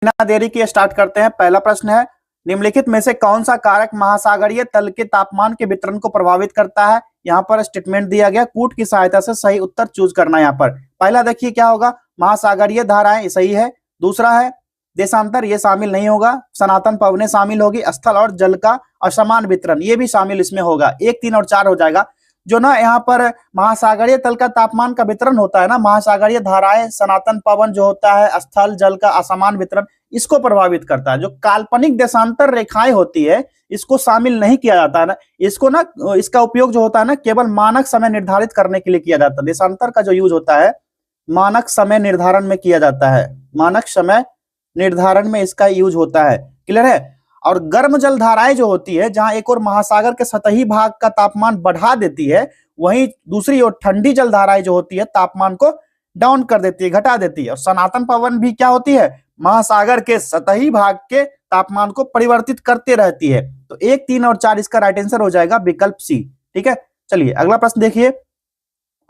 बिना देरी के स्टार्ट करते हैं। पहला प्रश्न है, निम्नलिखित में से कौन सा कारक महासागरीय तल के तापमान के वितरण को प्रभावित करता है। यहाँ पर स्टेटमेंट दिया गया, कूट की सहायता से सही उत्तर चूज करना है। यहाँ पर पहला देखिए क्या होगा, महासागरीय धाराएं, सही है। दूसरा है देशांतर, ये शामिल नहीं होगा। सनातन पवनें शामिल होगी। स्थल और जल का असमान वितरण, ये भी शामिल इसमें होगा। 1, 3 और 4 हो जाएगा। जो ना यहाँ पर महासागरीय तल का तापमान का वितरण होता है ना, महासागरीय धाराएं, सनातन पवन जो होता है, स्थल जल का असमान वितरण, इसको प्रभावित करता है। जो काल्पनिक देशांतर रेखाएं होती है, इसको शामिल नहीं किया जाता है ना। इसको ना, इसका उपयोग जो होता है ना, केवल मानक समय निर्धारित करने के लिए किया जाता है। देशांतर का जो यूज होता है मानक समय निर्धारण में किया जाता है। मानक समय निर्धारण में इसका यूज होता है। क्लियर है। और गर्म जल धाराएं जो होती है, जहां एक और महासागर के सतही भाग का तापमान बढ़ा देती है, वहीं दूसरी ओर ठंडी जल धाराएं जो होती है तापमान को डाउन कर देती है, घटा देती है। और सनातन पवन भी क्या होती है, महासागर के सतही भाग के तापमान को परिवर्तित करते रहती है। तो 1, 3 और 4 इसका राइट आंसर हो जाएगा विकल्प सी। ठीक है, चलिए अगला प्रश्न देखिए।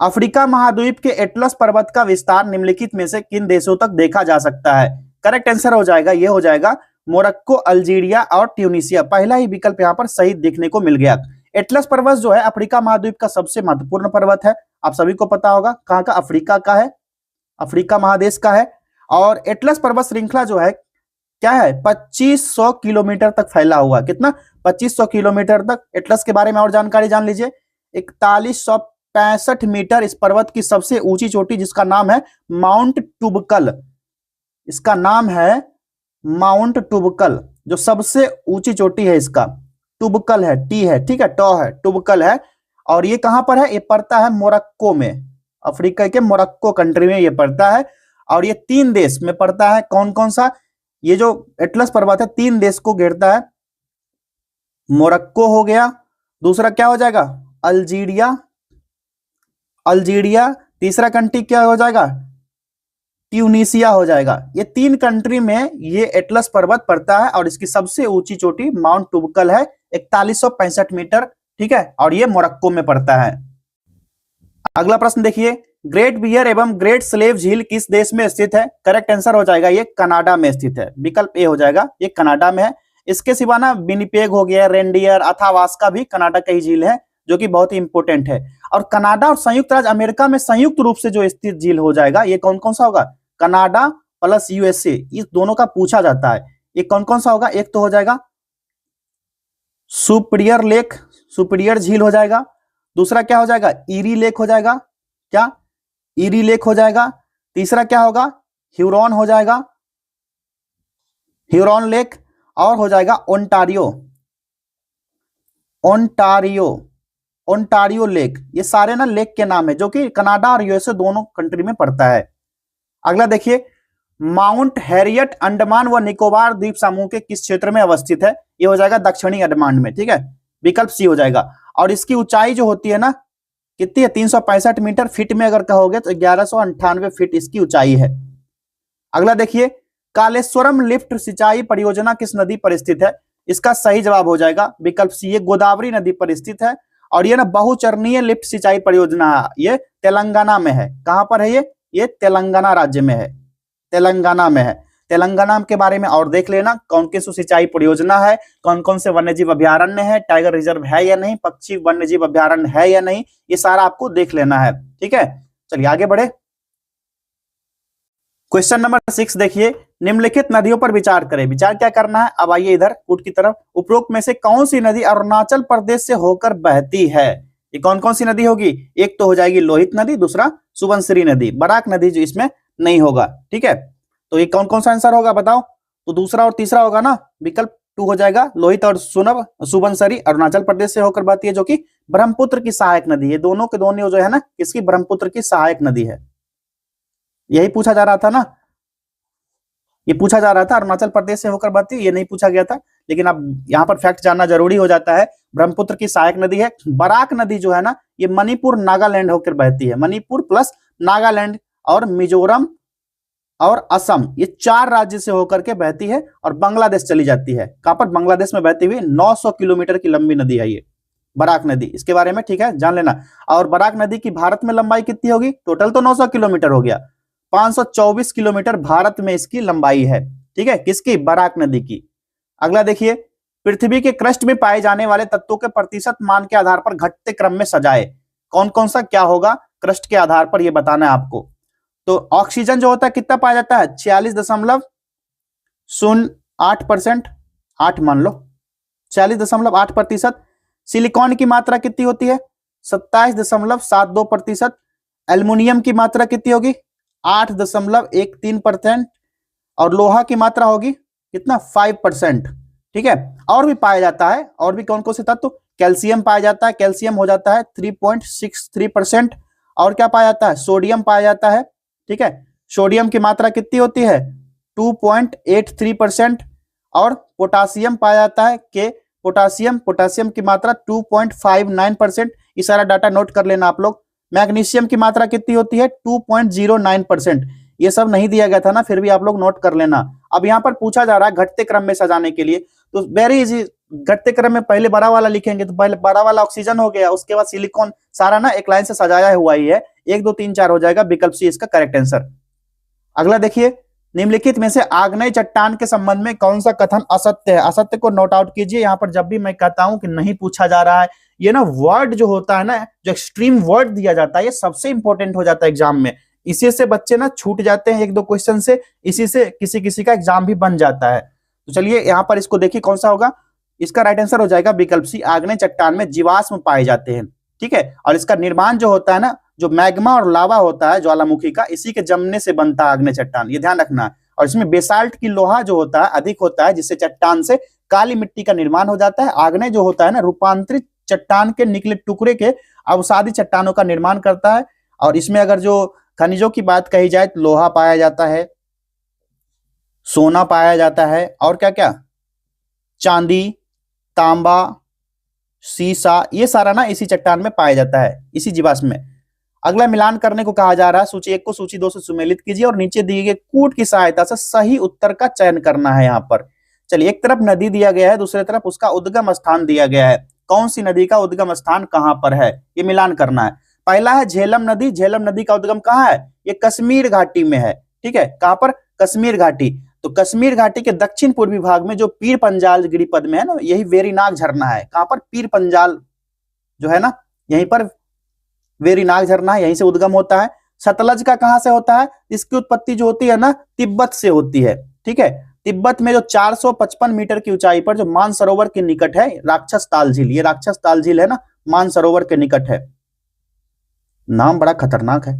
अफ्रीका महाद्वीप के एटलस पर्वत का विस्तार निम्नलिखित में से किन देशों तक देखा जा सकता है। करेक्ट आंसर हो जाएगा, ये हो जाएगा मोरक्को, अल्जीरिया और ट्यूनीसिया। पहला ही विकल्प यहाँ पर सही देखने को मिल गया। एटलस पर्वत जो है अफ्रीका महाद्वीप का सबसे महत्वपूर्ण पर्वत है। आप सभी को पता होगा कहाँ का, अफ्रीका का है, अफ्रीका महादेश का है। और एटलस पर्वत श्रृंखला जो है क्या है, 2500 किलोमीटर तक फैला हुआ। कितना, 2500 किलोमीटर तक। एटलस के बारे में और जानकारी जान लीजिए। 4165 मीटर इस पर्वत की सबसे ऊंची चोटी, जिसका नाम है माउंट टुबकल। इसका नाम है माउंट टुबकल, जो सबसे ऊंची चोटी है इसका टुबकल है, टी है, ठीक है, टॉ है, टुबकल है। और ये कहां पर है, ये पड़ता है मोरक्को में, अफ्रीका के मोरक्को कंट्री में ये पड़ता है। और ये 3 देश में पड़ता है। कौन कौन सा, ये जो एटलस पर्वत है 3 देश को घेरता है। मोरक्को हो गया, दूसरा क्या हो जाएगा, अल्जीरिया, अल्जीरिया, तीसरा कंट्री क्या हो जाएगा, ट्यूनीसिया हो जाएगा। ये 3 कंट्री में ये एटलस पर्वत पड़ता है। और इसकी सबसे ऊंची चोटी माउंट टुबकल है, 4165 मीटर। ठीक है, और ये मोरक्को में पड़ता है। अगला प्रश्न देखिए, ग्रेट बियर एवं ग्रेट स्लेव झील किस देश में स्थित है। करेक्ट आंसर हो जाएगा, ये कनाडा में स्थित है। विकल्प ए हो जाएगा, ये कनाडा में है। इसके सिवा ना विनिपेग हो गया, रेंडियर, अथावास्का भी कनाडा का ही झील है, जो कि बहुत ही इंपोर्टेंट है। और कनाडा और संयुक्त राज्य अमेरिका में संयुक्त रूप से जो स्थित झील हो जाएगा, ये कौन कौन सा होगा, कनाडा प्लस यूएसए, इस दोनों का पूछा जाता है। ये कौन कौन सा होगा, एक तो हो जाएगा सुपीरियर लेक, सुपीरियर झील हो जाएगा। दूसरा क्या हो जाएगा, ईरी लेक हो जाएगा, क्या, ईरी लेक हो जाएगा। तीसरा क्या होगा, ह्यूरॉन हो जाएगा, ह्यूरॉन लेक। और हो जाएगा ओंटारियो, ओंटारियो, ओंटारियो लेक। ये सारे ना लेक के नाम है, जो कि कनाडा और यूएसए दोनों कंट्री में पड़ता है। अगला देखिए, माउंट हैरियट अंडमान व निकोबार द्वीप समूह के किस क्षेत्र में अवस्थित है। ये हो जाएगा दक्षिणी अंडमान में। ठीक है, विकल्प सी हो जाएगा। और इसकी ऊंचाई जो होती है ना, कितनी है, 365 मीटर। फीट में अगर कहोगे तो 1198 फीट इसकी ऊंचाई है। अगला देखिए, कालेश्वरम लिफ्ट सिंचाई परियोजना किस नदी पर स्थित है। इसका सही जवाब हो जाएगा विकल्प सी, ये गोदावरी नदी पर स्थित है। और ये ना बहुचरणीय लिफ्ट सिंचाई परियोजना है, ये तेलंगाना में है। कहां पर है ये तेलंगाना राज्य में है, तेलंगाना में है। तेलंगाना के बारे में और देख लेना, कौन किस सिंचाई परियोजना है, कौन कौन से वन्यजीव अभ्यारण्य है, टाइगर रिजर्व है या नहीं, पक्षी वन्यजीव अभ्यारण्य है या नहीं, ये सारा आपको देख लेना है। ठीक है, चलिए आगे बढ़े। क्वेश्चन नंबर 6 देखिए, निम्नलिखित नदियों पर विचार करें। विचार क्या करना है, अब आइए इधर कूट की तरफ। उपरोक्त में से कौन सी नदी अरुणाचल प्रदेश से होकर बहती है। ये कौन कौन सी नदी होगी, एक तो हो जाएगी लोहित नदी, दूसरा सुबनसिरी नदी, बराक नदी जो इसमें नहीं होगा। ठीक है, तो ये कौन कौन सा आंसर होगा बताओ, तो दूसरा और तीसरा होगा ना। विकल्प 2 हो जाएगा, लोहित और सुबनसिरी अरुणाचल प्रदेश से होकर बहती है, जो कि ब्रह्मपुत्र की सहायक नदी है। दोनों के दोनों जो है ना, किसकी, ब्रह्मपुत्र की सहायक नदी है। यही पूछा जा रहा था ना, ये पूछा जा रहा था अरुणाचल प्रदेश से होकर बहती है, ये नहीं पूछा गया था। लेकिन अब यहाँ पर फैक्ट जानना जरूरी हो जाता है। ब्रह्मपुत्र की सहायक नदी है। बराक नदी जो है ना, ये मणिपुर नागालैंड होकर बहती है। मणिपुर प्लस नागालैंड और मिजोरम और असम, ये 4 राज्य से होकर के बहती है और बांग्लादेश चली जाती है। कहां पर, बांग्लादेश में बहती हुई 900 किलोमीटर की लंबी नदी है ये बराक नदी, इसके बारे में ठीक है जान लेना। और बराक नदी की भारत में लंबाई कितनी होगी, टोटल तो 900 किलोमीटर हो गया, 524 किलोमीटर भारत में इसकी लंबाई है। ठीक है, किसकी? बराक नदी की। अगला देखिए, पृथ्वी के क्रस्ट में पाए जाने वाले तत्वों के प्रतिशत मान के आधार पर घटते क्रम में सजाए। कौन कौन सा क्या होगा क्रस्ट के आधार पर, यह बताना है आपको। तो ऑक्सीजन जो होता है कितना पाया जाता है? 46.08%, 8 मान लो, 46.8%। सिलिकॉन की मात्रा कितनी होती है? 27.72%। एल्युमिनियम की मात्रा कितनी होगी? 8.13%। और लोहा की मात्रा होगी कितना? 5%। ठीक है, और भी पाया जाता है, और भी कौन कौन से तत्व? कैल्शियम पाया जाता है, कैल्शियम हो जाता है 3.63%। और क्या पाया जाता है? सोडियम पाया जाता है। ठीक है, सोडियम की मात्रा कितनी होती है? 2.83%। और पोटासियम पाया जाता है के पोटासियम की मात्रा 2.59%। ये सारा डाटा नोट कर लेना आप लोग। मैग्नीशियम की मात्रा कितनी होती है? 2.09%। ये सब नहीं दिया गया था ना, फिर भी आप लोग नोट कर लेना। अब यहाँ पर पूछा जा रहा है घटते क्रम में सजाने के लिए, तो वेरी इजी। घटते क्रम में पहले बड़ा वाला लिखेंगे, तो पहले बड़ा वाला ऑक्सीजन हो गया, उसके बाद सिलिकॉन, सारा ना एक लाइन से सजाया हुआ ही है। 1 2 3 4 हो जाएगा, विकल्प सी इसका करेक्ट आंसर। अगला देखिए, निम्नलिखित में से आग्नेय चट्टान के संबंध में कौन सा कथन असत्य है? असत्य को नोट आउट कीजिए। यहाँ पर जब भी मैं कहता हूं कि नहीं पूछा जा रहा है, ये ना वर्ड जो होता है ना, जो एक्सट्रीम वर्ड दिया जाता है, ये सबसे इंपॉर्टेंट हो जाता है एग्जाम में। इसी से बच्चे ना छूट जाते हैं 1 2 क्वेश्चन से, इसी से किसी किसी का एग्जाम भी बन जाता है। तो चलिए यहाँ पर इसको देखिए कौन सा होगा। इसका राइट आंसर हो जाएगा विकल्प सी, आग्नेय चट्टान में जीवाश्म पाए जाते हैं। ठीक है, और इसका निर्माण जो होता है ना, जो मैग्मा और लावा होता है ज्वालामुखी का, इसी के जमने से बनता है आग्नेय चट्टान, ये ध्यान रखना है। और इसमें बेसाल्ट की लोहा जो होता है अधिक होता है, जिससे चट्टान से काली मिट्टी का निर्माण हो जाता है। आग्नेय जो होता है ना, रूपांतरित चट्टान के निकले टुकड़े के अवसादी चट्टानों का निर्माण करता है। और इसमें अगर जो खनिजों की बात कही जाए तो लोहा पाया जाता है, सोना पाया जाता है, और क्या क्या? चांदी, तांबा, सीसा, ये सारा ना इसी चट्टान में पाया जाता है, इसी जीवाश्म में। अगला मिलान करने को कहा जा रहा है। सूची 1 को सूची 2 से सुमेलित कीजिए और नीचे दिए गए कूट की सहायता से सही उत्तर का चयन करना है। यहाँ पर चलिए, एक तरफ नदी दिया गया है, दूसरी तरफ उसका उद्गम स्थान दिया गया है। कौन सी नदी का उद्गम स्थान कहां पर है, ये मिलान करना है। पहला है झेलम नदी। झेलम नदी का उद्गम कहाँ है? ये कश्मीर घाटी में है। ठीक है, कहां पर? कश्मीर घाटी। तो कश्मीर घाटी के दक्षिण पूर्वी भाग में जो पीर पंजाल गिरिपद में है ना, यही वेरीनाग झरना है। कहां पर? पीर पंजाल जो है ना, यहीं पर वेरीनाग झरना है, यहीं से उद्गम होता है। सतलज का कहां से होता है? इसकी उत्पत्ति जो होती है ना, तिब्बत से होती है। ठीक है, तिब्बत में जो 455 मीटर की ऊंचाई पर जो मानसरोवर के निकट है राक्षस ताल झील, ये राक्षस ताल झील है ना, मानसरोवर के निकट है। नाम बड़ा खतरनाक है।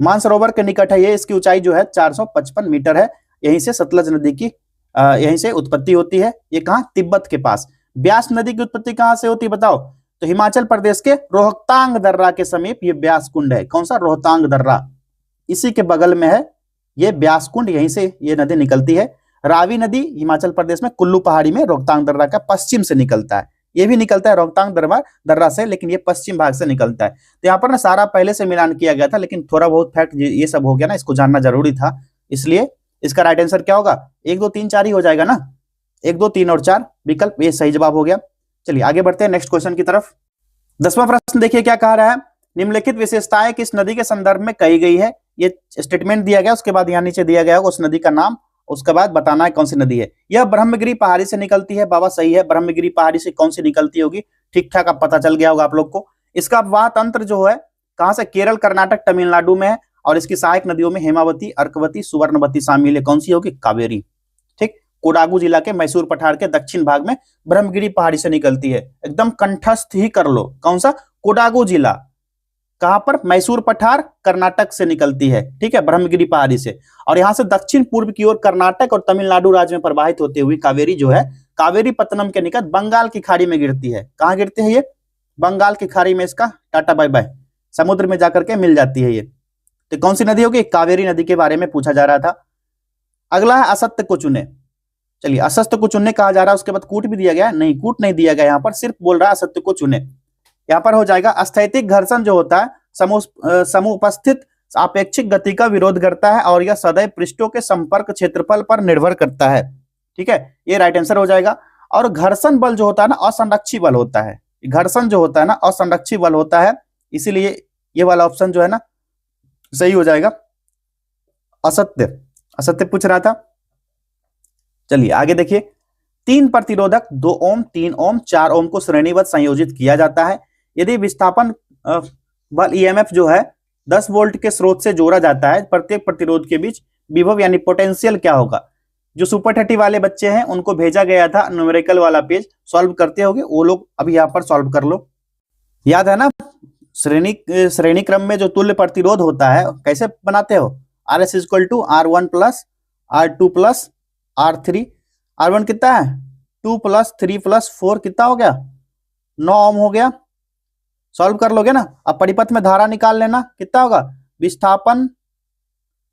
मानसरोवर के निकट है ये, इसकी ऊंचाई जो है 455 मीटर है। यहीं से सतलज नदी की यहीं से उत्पत्ति होती है। ये कहां? तिब्बत के पास। ब्यास नदी की उत्पत्ति कहां से होती है बताओ? तो हिमाचल प्रदेश के रोहतांग दर्रा के समीप ये ब्यास कुंड है। कौन सा? रोहतांग दर्रा, इसी के बगल में है ये ब्यास कुंड, यहीं से ये नदी निकलती है। रावी नदी हिमाचल प्रदेश में कुल्लू पहाड़ी में रोहतांग दर्रा का पश्चिम से निकलता है। ये भी निकलता है रोहतांग दर्रा से, लेकिन ये पश्चिम भाग से निकलता है। तो यहाँ पर ना सारा पहले से मिलान किया गया था, लेकिन थोड़ा बहुत फैक्ट ये सब हो गया ना, इसको जानना जरूरी था, इसलिए इसका राइट आंसर क्या होगा? 1 2 3 4 ही हो जाएगा ना, 1 2 3 और 4 विकल्प, ये सही जवाब हो गया। चलिए आगे बढ़ते हैं नेक्स्ट क्वेश्चन की तरफ। 10वां प्रश्न देखिए क्या कह रहा है। निम्नलिखित विशेषताएं किस नदी के संदर्भ में कही गई है? ये स्टेटमेंट दिया गया, उसके बाद यहाँ नीचे दिया गया उस नदी का नाम, उसके बाद बताना है कौन सी नदी है। यह ब्रह्मगिरी पहाड़ी से निकलती है। बाबा सही है, ब्रह्मगिरी पहाड़ी से कौन सी निकलती होगी? ठीक ठाक अब पता चल गया होगा आप लोग को। इसका अपवाह तंत्र जो है कहां से? केरल, कर्नाटक, तमिलनाडु में है। और इसकी सहायक नदियों में हेमावती, अर्कवती, सुवर्णवती शामिल है। कौन सी होगी? कावेरी। ठीक, कोडागू जिला के मैसूर पठार के दक्षिण भाग में ब्रह्मगिरी पहाड़ी से निकलती है। एकदम कंठस्थ ही कर लो, कौन सा? कोडागू जिला। कहां पर? मैसूर पठार, कर्नाटक से निकलती है। ठीक है, ब्रह्मगिरी पहाड़ी से। और यहां से दक्षिण पूर्व की ओर कर्नाटक और तमिलनाडु राज्य में प्रवाहित होते हुए कावेरी जो है, कावेरी पत्तनम के निकट बंगाल की खाड़ी में गिरती है। कहां गिरती है ये? बंगाल की खाड़ी में। इसका टाटा बाय बाय, समुद्र में जाकर के मिल जाती है ये। तो कौन सी नदी होगी? कावेरी नदी के बारे में पूछा जा रहा था। अगला है असत्य को चुने। चलिए, असत्य को चुनने कहा जा रहा है, उसके बाद कूट भी दिया गया। नहीं, कूट नहीं दिया गया, यहाँ पर सिर्फ बोल रहा है असत्य को चुने। यहाँ पर हो जाएगा अस्थैतिक घर्षण जो होता है समुपस्थित आपेक्षिक गति का विरोध करता है और यह सदैव पृष्ठों के संपर्क क्षेत्रफल पर निर्भर करता है। ठीक है, ये राइट आंसर हो जाएगा। और घर्षण बल जो होता है ना, असंरक्षी बल होता है। घर्षण जो होता है ना, असंरक्षी बल होता है, इसीलिए ये वाला ऑप्शन जो है ना सही हो जाएगा। असत्य, असत्य पूछ रहा था। चलिए आगे देखिए, 3 प्रतिरोधक 2 ओम, 3 ओम, 4 ओम को श्रेणीबद्ध संयोजित किया जाता है। यदि विस्थापन बल ईएमएफ जो है 10 वोल्ट के स्रोत से जोड़ा जाता है, प्रत्येक प्रतिरोध के बीच विभव यानी पोटेंशियल क्या होगा। जो सुपर 30 वाले बच्चे हैं उनको भेजा गया था न्यूमेरिकल वाला पेज, सॉल्व करते होगे वो लोग अभी यहाँ पर सॉल्व कर लो। याद है ना, श्रेणी क्रम में जो तुल्य प्रतिरोध होता है कैसे बनाते हो, R S equal to R1 plus R2 plus R3। R1 कितना है 2 प्लस 3 प्लस 4 कितना हो गया 9 ओम हो गया। सॉल्व कर लोगे ना। अब परिपथ में धारा निकाल लेना, कितना होगा विस्थापन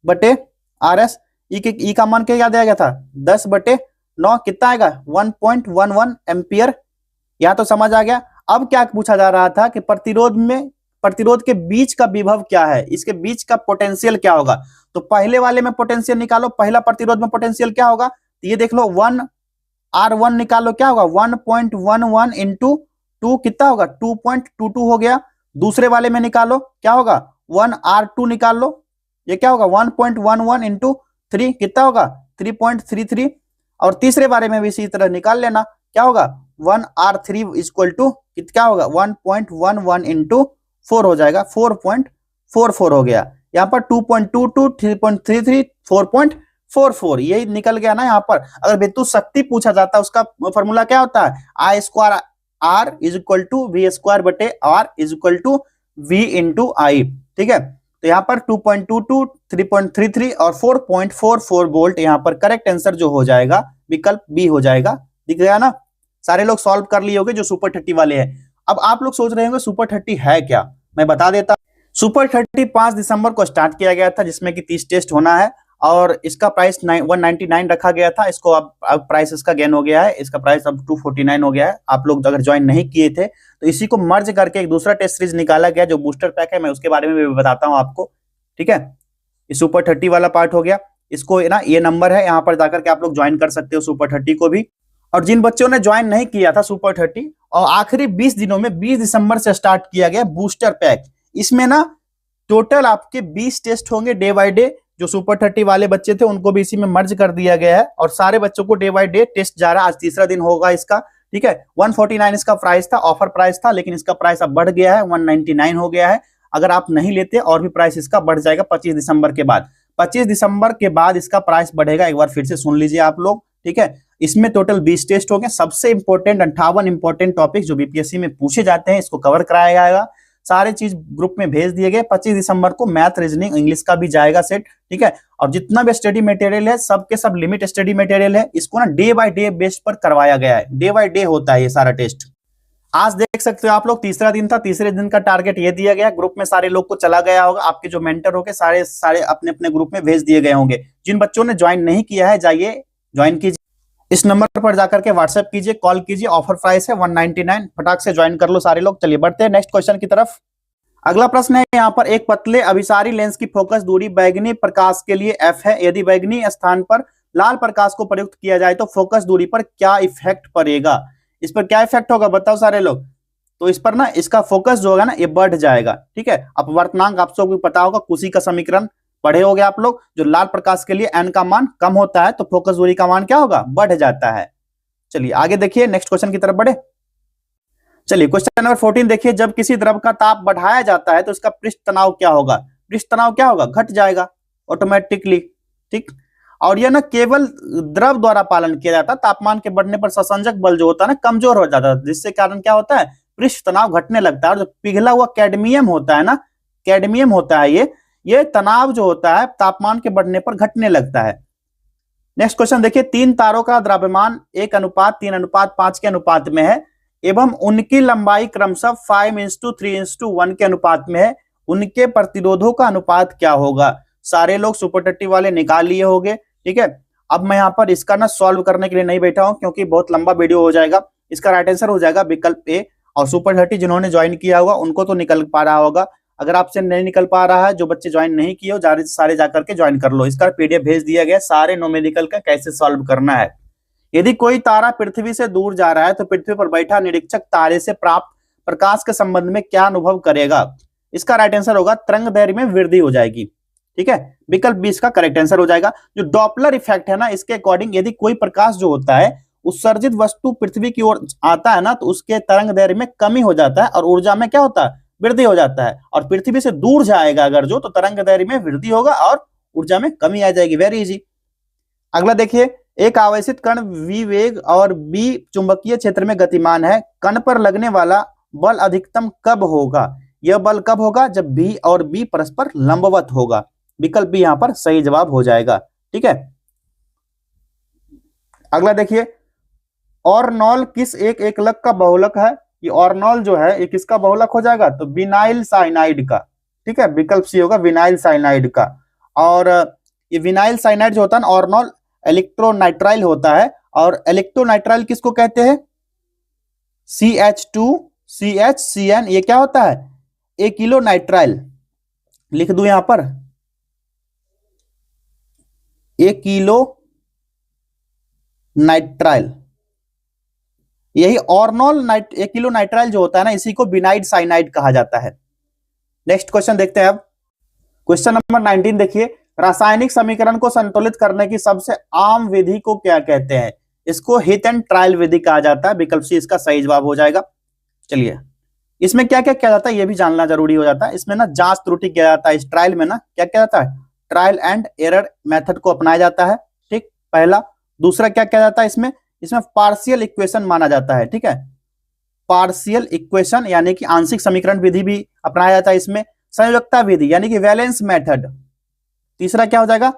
बटे आर एस। ई का मान क्या दिया गया था 10/9, कितना आएगा 1.11 एम्पियर। यहां तो समझ आ गया। अब क्या पूछा जा रहा था कि प्रतिरोध के बीच का विभव क्या है, इसके बीच का पोटेंशियल क्या होगा। तो पहले वाले में पोटेंशियल निकालो, पहला प्रतिरोध में पोटेंशियल क्या होगा, तो ये देख लो 1R1 निकालो, क्या होगा 1.11 इंटू 2 कितना होगा 2.22 हो गया। दूसरे वाले में निकालो क्या होगा 1R2 निकाल लो, ये क्या होगा 1.11 इंटू 3 कितना होगा 3.33। और तीसरे बारे में भी इसी तरह निकाल लेना, क्या होगा 1R3 इक्वल टू क्या होगा 1.11 इंटू 4 हो जाएगा 4.44 हो गया। यहाँ पर 2.22 3.33 4.44 यही निकल गया ना। यहाँ पर अगर विद्युत शक्ति पूछा जाता है उसका फॉर्मूला क्या होता है I square R is equal to V square बटे R is equal to V into I। ठीक है, तो यहाँ पर 2.22 3.33 और 4.44 वोल्ट यहाँ पर करेक्ट आंसर जो हो जाएगा विकल्प बी हो जाएगा। दिख गया ना, सारे लोग सॉल्व कर लिए होंगे जो सुपर 30 वाले हैं। अब आप लोग सोच रहे होंगे सुपर 30 है क्या, मैं बता देता। सुपर 30 5 दिसंबर को स्टार्ट किया गया था, जिसमें कि 30 टेस्ट होना है और इसका प्राइस 199 रखा गया था। इसको अब प्राइस इसका गेन हो गया है, इसका प्राइस अब 249 हो गया है। आप लोग अगर ज्वाइन नहीं किए थे तो इसी को मर्ज करके एक दूसरा टेस्ट सीरीज निकाला गया जो बूस्टर पैक है, मैं उसके बारे में भी बताता हूं आपको। ठीक है, ये सुपर 30 वाला पार्ट हो गया। इसको ना ये नंबर है, यहाँ पर जाकर के आप लोग ज्वाइन कर सकते हो सुपर 30 को भी। और जिन बच्चों ने ज्वाइन नहीं किया था सुपर 30 और आखिरी 20 दिनों में 20 दिसंबर से स्टार्ट किया गया बूस्टर पैक, इसमें ना टोटल आपके 20 टेस्ट होंगे डे बाय डे। जो सुपर 30 वाले बच्चे थे उनको भी इसी में मर्ज कर दिया गया है और सारे बच्चों को डे बाय डे टेस्ट जा रहा है। आज तीसरा दिन होगा इसका। ठीक है, 149 इसका प्राइस था, ऑफर प्राइस था, लेकिन इसका प्राइस अब बढ़ गया है 199 हो गया है। अगर आप नहीं लेते और भी प्राइस इसका बढ़ जाएगा 25 दिसंबर के बाद। 25 दिसंबर के बाद इसका प्राइस बढ़ेगा, एक बार फिर से सुन लीजिए आप लोग। ठीक है, इसमें टोटल 20 टेस्ट हो गए। सबसे इंपॉर्टेंट 58 इंपॉर्टेंट टॉपिक जो बीपीएससी में पूछे जाते हैं इसको कवर कराया जाएगा। सारे चीज ग्रुप में भेज दिए गए। 25 दिसंबर को मैथ, रीजनिंग, इंग्लिश का भी जाएगा सेट। ठीक है, और जितना भी स्टडी मटेरियल है सब के सब लिमिट स्टडी मटेरियल है। इसको ना डे बाय डे बेस पर करवाया गया है, डे बाय डे होता है ये सारा टेस्ट। आज देख सकते हो आप लोग तीसरा दिन था, तीसरे दिन का टारगेट ये दिया गया। ग्रुप में सारे लोग को चला गया होगा, आपके जो मेंटर होंगे सारे अपने अपने ग्रुप में भेज दिए गए होंगे। जिन बच्चों ने ज्वाइन नहीं किया है जाइए ज्वाइन कीजिए, इस नंबर पर जाकर के व्हाट्सएप कीजिए, कॉल कीजिए। ऑफर प्राइस है 199, फटाक से ज्वाइन कर लो सारे लोग। चलिए बढ़ते हैं नेक्स्ट क्वेश्चन की तरफ। अगला प्रश्न है यहाँ पर, एक पतले अभिसारी लेंस की फोकस दूरी बैगनी प्रकाश के लिए f है। यदि बैगनी स्थान पर लाल प्रकाश को प्रयुक्त किया जाए तो फोकस दूरी पर क्या इफेक्ट पड़ेगा। इस पर क्या इफेक्ट होगा बताओ सारे लोग। तो इस पर ना इसका फोकस जो होगा ना ये बढ़ जाएगा। ठीक है, अपवर्तनांक आप सबको पता होगा, कुशी का समीकरण पढ़े होगे आप लोग। जो लाल प्रकाश के लिए n का मान कम होता है तो फोकस दूरी का मान क्या होगा बढ़ जाता है। चलिए आगे देखिए, नेक्स्ट क्वेश्चन की तरफ बढ़े। चलिए क्वेश्चन नंबर 14 देखिए, जब किसी द्रव का ताप बढ़ाया जाता है तो इसका पृष्ठ तनाव क्या होगा। पृष्ठ तनाव क्या होगा घट जाएगा ऑटोमेटिकली। ठीक, और यह ना केवल द्रव द्वारा पालन किया जाता है। तापमान के बढ़ने पर संसंजक बल जो होता है ना कमजोर हो जाता है, जिससे कारण क्या होता है पृष्ठ तनाव घटने लगता है। और जो पिघला हुआ कैडमियम होता है ना, कैडमियम होता है ये तनाव जो होता है तापमान के बढ़ने पर घटने लगता है। नेक्स्ट क्वेश्चन देखिए, 3 तारों का द्रव्यमान 1:3:5 के अनुपात में है एवं उनकी लंबाई क्रमशः 5:3:1 के अनुपात में है। उनके प्रतिरोधों का अनुपात क्या होगा। सारे लोग सुपर 30 वाले निकाल लिए होंगे। ठीक है, अब मैं यहाँ पर इसका ना सॉल्व करने के लिए नहीं बैठा हूं क्योंकि बहुत लंबा वीडियो हो जाएगा। इसका राइट आंसर हो जाएगा विकल्प ए। और सुपर 30 जिन्होंने ज्वाइन किया होगा उनको तो निकल पा रहा होगा। अगर आपसे नहीं निकल पा रहा है, जो बच्चे ज्वाइन नहीं किए हो सारे जाकर के ज्वाइन कर लो। इसका पीडीएफ भेज दिया गया, सारे न्यूमेरिकल का कैसे सॉल्व करना है। यदि कोई तारा पृथ्वी से दूर जा रहा है तो पृथ्वी पर बैठा निरीक्षक तारे से प्राप्त प्रकाश के संबंध में क्या अनुभव करेगा। इसका राइट आंसर होगा तरंग दैर्घ्य में वृद्धि हो जाएगी। ठीक है, विकल्प 20 का करेक्ट आंसर हो जाएगा। जो डॉपलर इफेक्ट है ना, इसके अकॉर्डिंग यदि कोई प्रकाश जो होता है उत्सर्जित वस्तु पृथ्वी की ओर आता है ना, तो उसके तरंग दैर्ध्य में कमी हो जाता है और ऊर्जा में क्या होता है, वृद्धि हो जाता है। और पृथ्वी से दूर जाएगा अगर जो, तो तरंग दैर्ध्य में वृद्धि होगा और ऊर्जा में कमी आ जाएगी। Very easy. अगला देखिए, एक आवेशित कण v वेग और b चुंबकीय क्षेत्र में गतिमान है, कण पर लगने वाला बल अधिकतम कब होगा? यह बल कब होगा? जब v और b परस्पर लंबवत होगा। विकल्प b यहां पर सही जवाब हो जाएगा। ठीक है, अगला देखिए, ऑर्नोल किस एक एकलक का बहुलक है? ये ऑर्नोल जो है ये किसका बहुलक हो जाएगा? तो विनाइल साइनाइड का। ठीक है, विकल्प सी होगा विनाइल साइनाइड का। और ये विनाइल साइनाइड जो होता है ना, ऑर्नोल इलेक्ट्रोनाइट्राइल होता है। और इलेक्ट्रोनाइट्राइल किसको कहते हैं? CH2CHCN, ये क्या होता है? एकिलोनाइट्राइल। लिख दूं यहां पर, एकिलोनाइट्राइल। यही ऑर्नोल एकिलोनाइट्राइल जो होता है ना, इसी को विनाइल साइनाइड कहा जाता है। नेक्स्ट क्वेश्चन देखते हैं अब। क्वेश्चन नंबर 19 देखिए, रासायनिक समीकरण को संतुलित करने की सबसे आम विधि को क्या कहते हैं? इसको हिट एंड ट्रायल विधि कहा जाता है। विकल्प सी इसका सही जवाब हो जाएगा। चलिए, इसमें क्या क्या किया जाता है ये भी जानना जरूरी हो जाता है। इसमें ना जांच त्रुटि किया जाता है। इस ट्रायल में ना क्या किया जाता है? ट्रायल एंड एरर मेथड को अपनाया जाता है। ठीक, पहला। दूसरा क्या किया जाता है इसमें? इसमें पार्शियल इक्वेशन माना जाता है। ठीक है, पार्शियल इक्वेशन यानी कि आंशिक समीकरण विधि भी अपनाया जाता है इसमें। संयोजकता विधि यानी कि वैलेंस मेथड। तीसरा क्या हो जाएगा?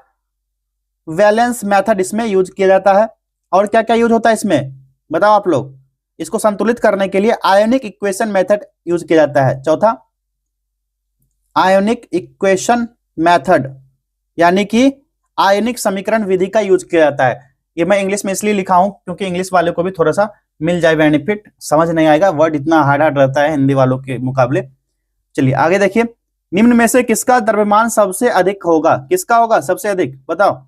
वैलेंस मेथड इसमें यूज किया जाता है। और क्या क्या यूज होता है इसमें बताओ आप लोग? इसको संतुलित करने के लिए आयोनिक इक्वेशन मेथड यूज किया जाता है। चौथा, आयोनिक इक्वेशन मेथड यानी कि आयनिक समीकरण विधि का यूज किया जाता है। ये मैं इंग्लिश में इसलिए लिखा हूं क्योंकि इंग्लिश वाले को भी थोड़ा सा मिल जाए बेनिफिट, समझ नहीं आएगा, वर्ड इतना हार्ड हार्ड रहता है हिंदी वालों के मुकाबले। चलिए आगे देखिए, निम्न में से किसका द्रव्यमान सबसे अधिक होगा? किसका होगा सबसे अधिक बताओ?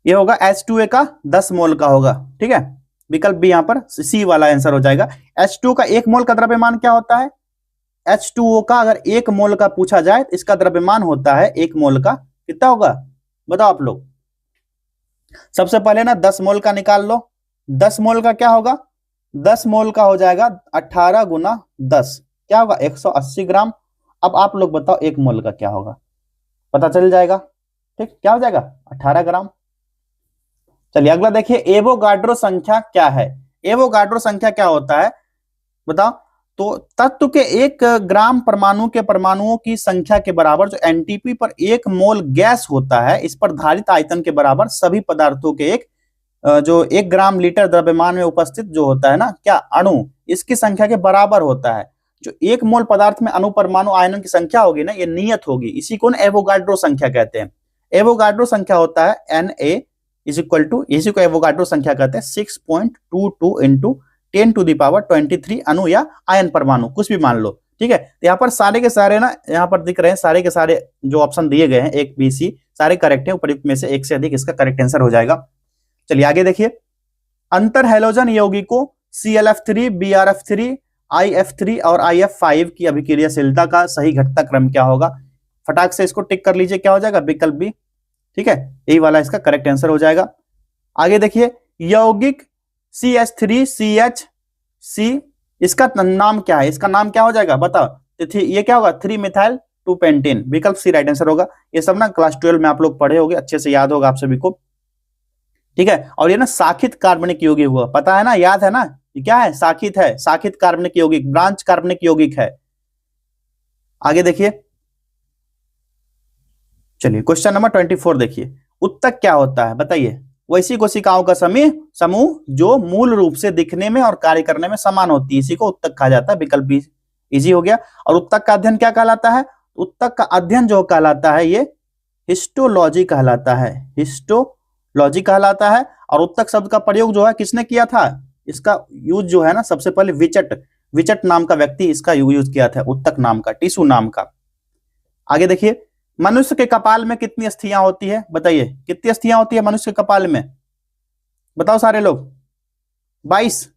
ये होगा H2A का 10 मोल का होगा। ठीक है, विकल्प भी यहां पर सी वाला आंसर हो जाएगा। H2 का 1 मोल का द्रव्यमान क्या होता है? H2O का अगर 1 मोल का पूछा जाए तो इसका द्रव्यमान होता है 1 मोल का कितना होगा बताओ आप लोग? सबसे पहले ना 10 मोल का निकाल लो। 10 मोल का क्या होगा? 10 मोल का हो जाएगा 18 गुना 10, क्या होगा? 180 ग्राम। अब आप लोग बताओ 1 मोल का क्या होगा? पता चल जाएगा। ठीक, क्या हो जाएगा? 18 ग्राम। चलिए अगला देखिए, एवोगाड्रो संख्या क्या है? एवोगाड्रो संख्या क्या होता है बताओ? तो तत्व के 1 ग्राम परमाणु के परमाणुओं की संख्या के बराबर जो एनटीपी पर 1 मोल गैस होता है, इस पर धारित आयतन के बराबर सभी पदार्थों के जो 1 ग्राम लीटर द्रव्यमान में उपस्थित जो होता है ना क्या अणु, इसकी संख्या के बराबर होता है। जो 1 मोल पदार्थ में अणु परमाणु आयनों की संख्या होगी ना, ये नियत होगी, इसी को एवोगाड्रो संख्या कहते हैं। एवोगाड्रो संख्या होता है Na इज इक्वल टू, इसी को एवोगाड्रो संख्या कहते हैं 6.22 इंटू 10⁻23 अणु या आयन परमाणु, कुछ भी मान लो। ठीक है, तो यहाँ पर सारे के सारे ना यहाँ पर दिख रहे हैं, सारे के सारे जो ऑप्शन दिए गए हैं एक बी सी सारे करेक्ट है। उपयुक्त में से एक से अधिक इसका करेक्ट आंसर हो जाएगा। चलिए आगे देखिए, अंतर हैलोजन यौगिकों ClF3, BrF3, IF3 और IF5 की अभिक्रियाशीलता का सही घटता क्रम क्या होगा? फटाक से इसको टिक कर लीजिए, क्या हो जाएगा? विकल्प बी। ठीक है, यही वाला इसका करेक्ट आंसर हो जाएगा। आगे देखिए, यौगिक CH3CHC, इसका नाम क्या है? इसका नाम क्या हो जाएगा बताओ? तो ये क्या होगा? 3 मिथाइल 2 पेंटेन। विकल्प सी राइट आंसर होगा। ये सब ना क्लास 12 में आप लोग पढ़े होंगे, अच्छे से याद होगा आप सभी को। ठीक है, और ये ना साखित कार्बनिक यौगिक हुआ, पता है ना, याद है ना? ये क्या है? साखित है, साखित कार्बनिक यौगिक, ब्रांच कार्बनिक यौगिक है। आगे देखिए, चलिए क्वेश्चन नंबर 24 देखिए, उत्तक क्या होता है बताइए? वैसी कोशिकाओं का समूह जो मूल रूप से दिखने में और कार्य करने में समान होती है, इसी को उत्तक कहा जाता है। विकल्प बी इजी हो गया। और उत्तक का अध्ययन क्या कहलाता है? उत्तक का अध्ययन जो कहलाता है ये हिस्टोलॉजी कहलाता है, हिस्टोलॉजी कहलाता है। और उत्तक शब्द का प्रयोग जो है किसने किया था? इसका यूज जो है ना सबसे पहले विचट नाम का व्यक्ति इसका यूज किया था, उत्तक नाम का, टिश्यू नाम का। आगे देखिए, मनुष्य के कपाल में कितनी अस्थियां होती है बताइए? कितनी अस्थियां होती है मनुष्य के कपाल में बताओ सारे लोग? 22।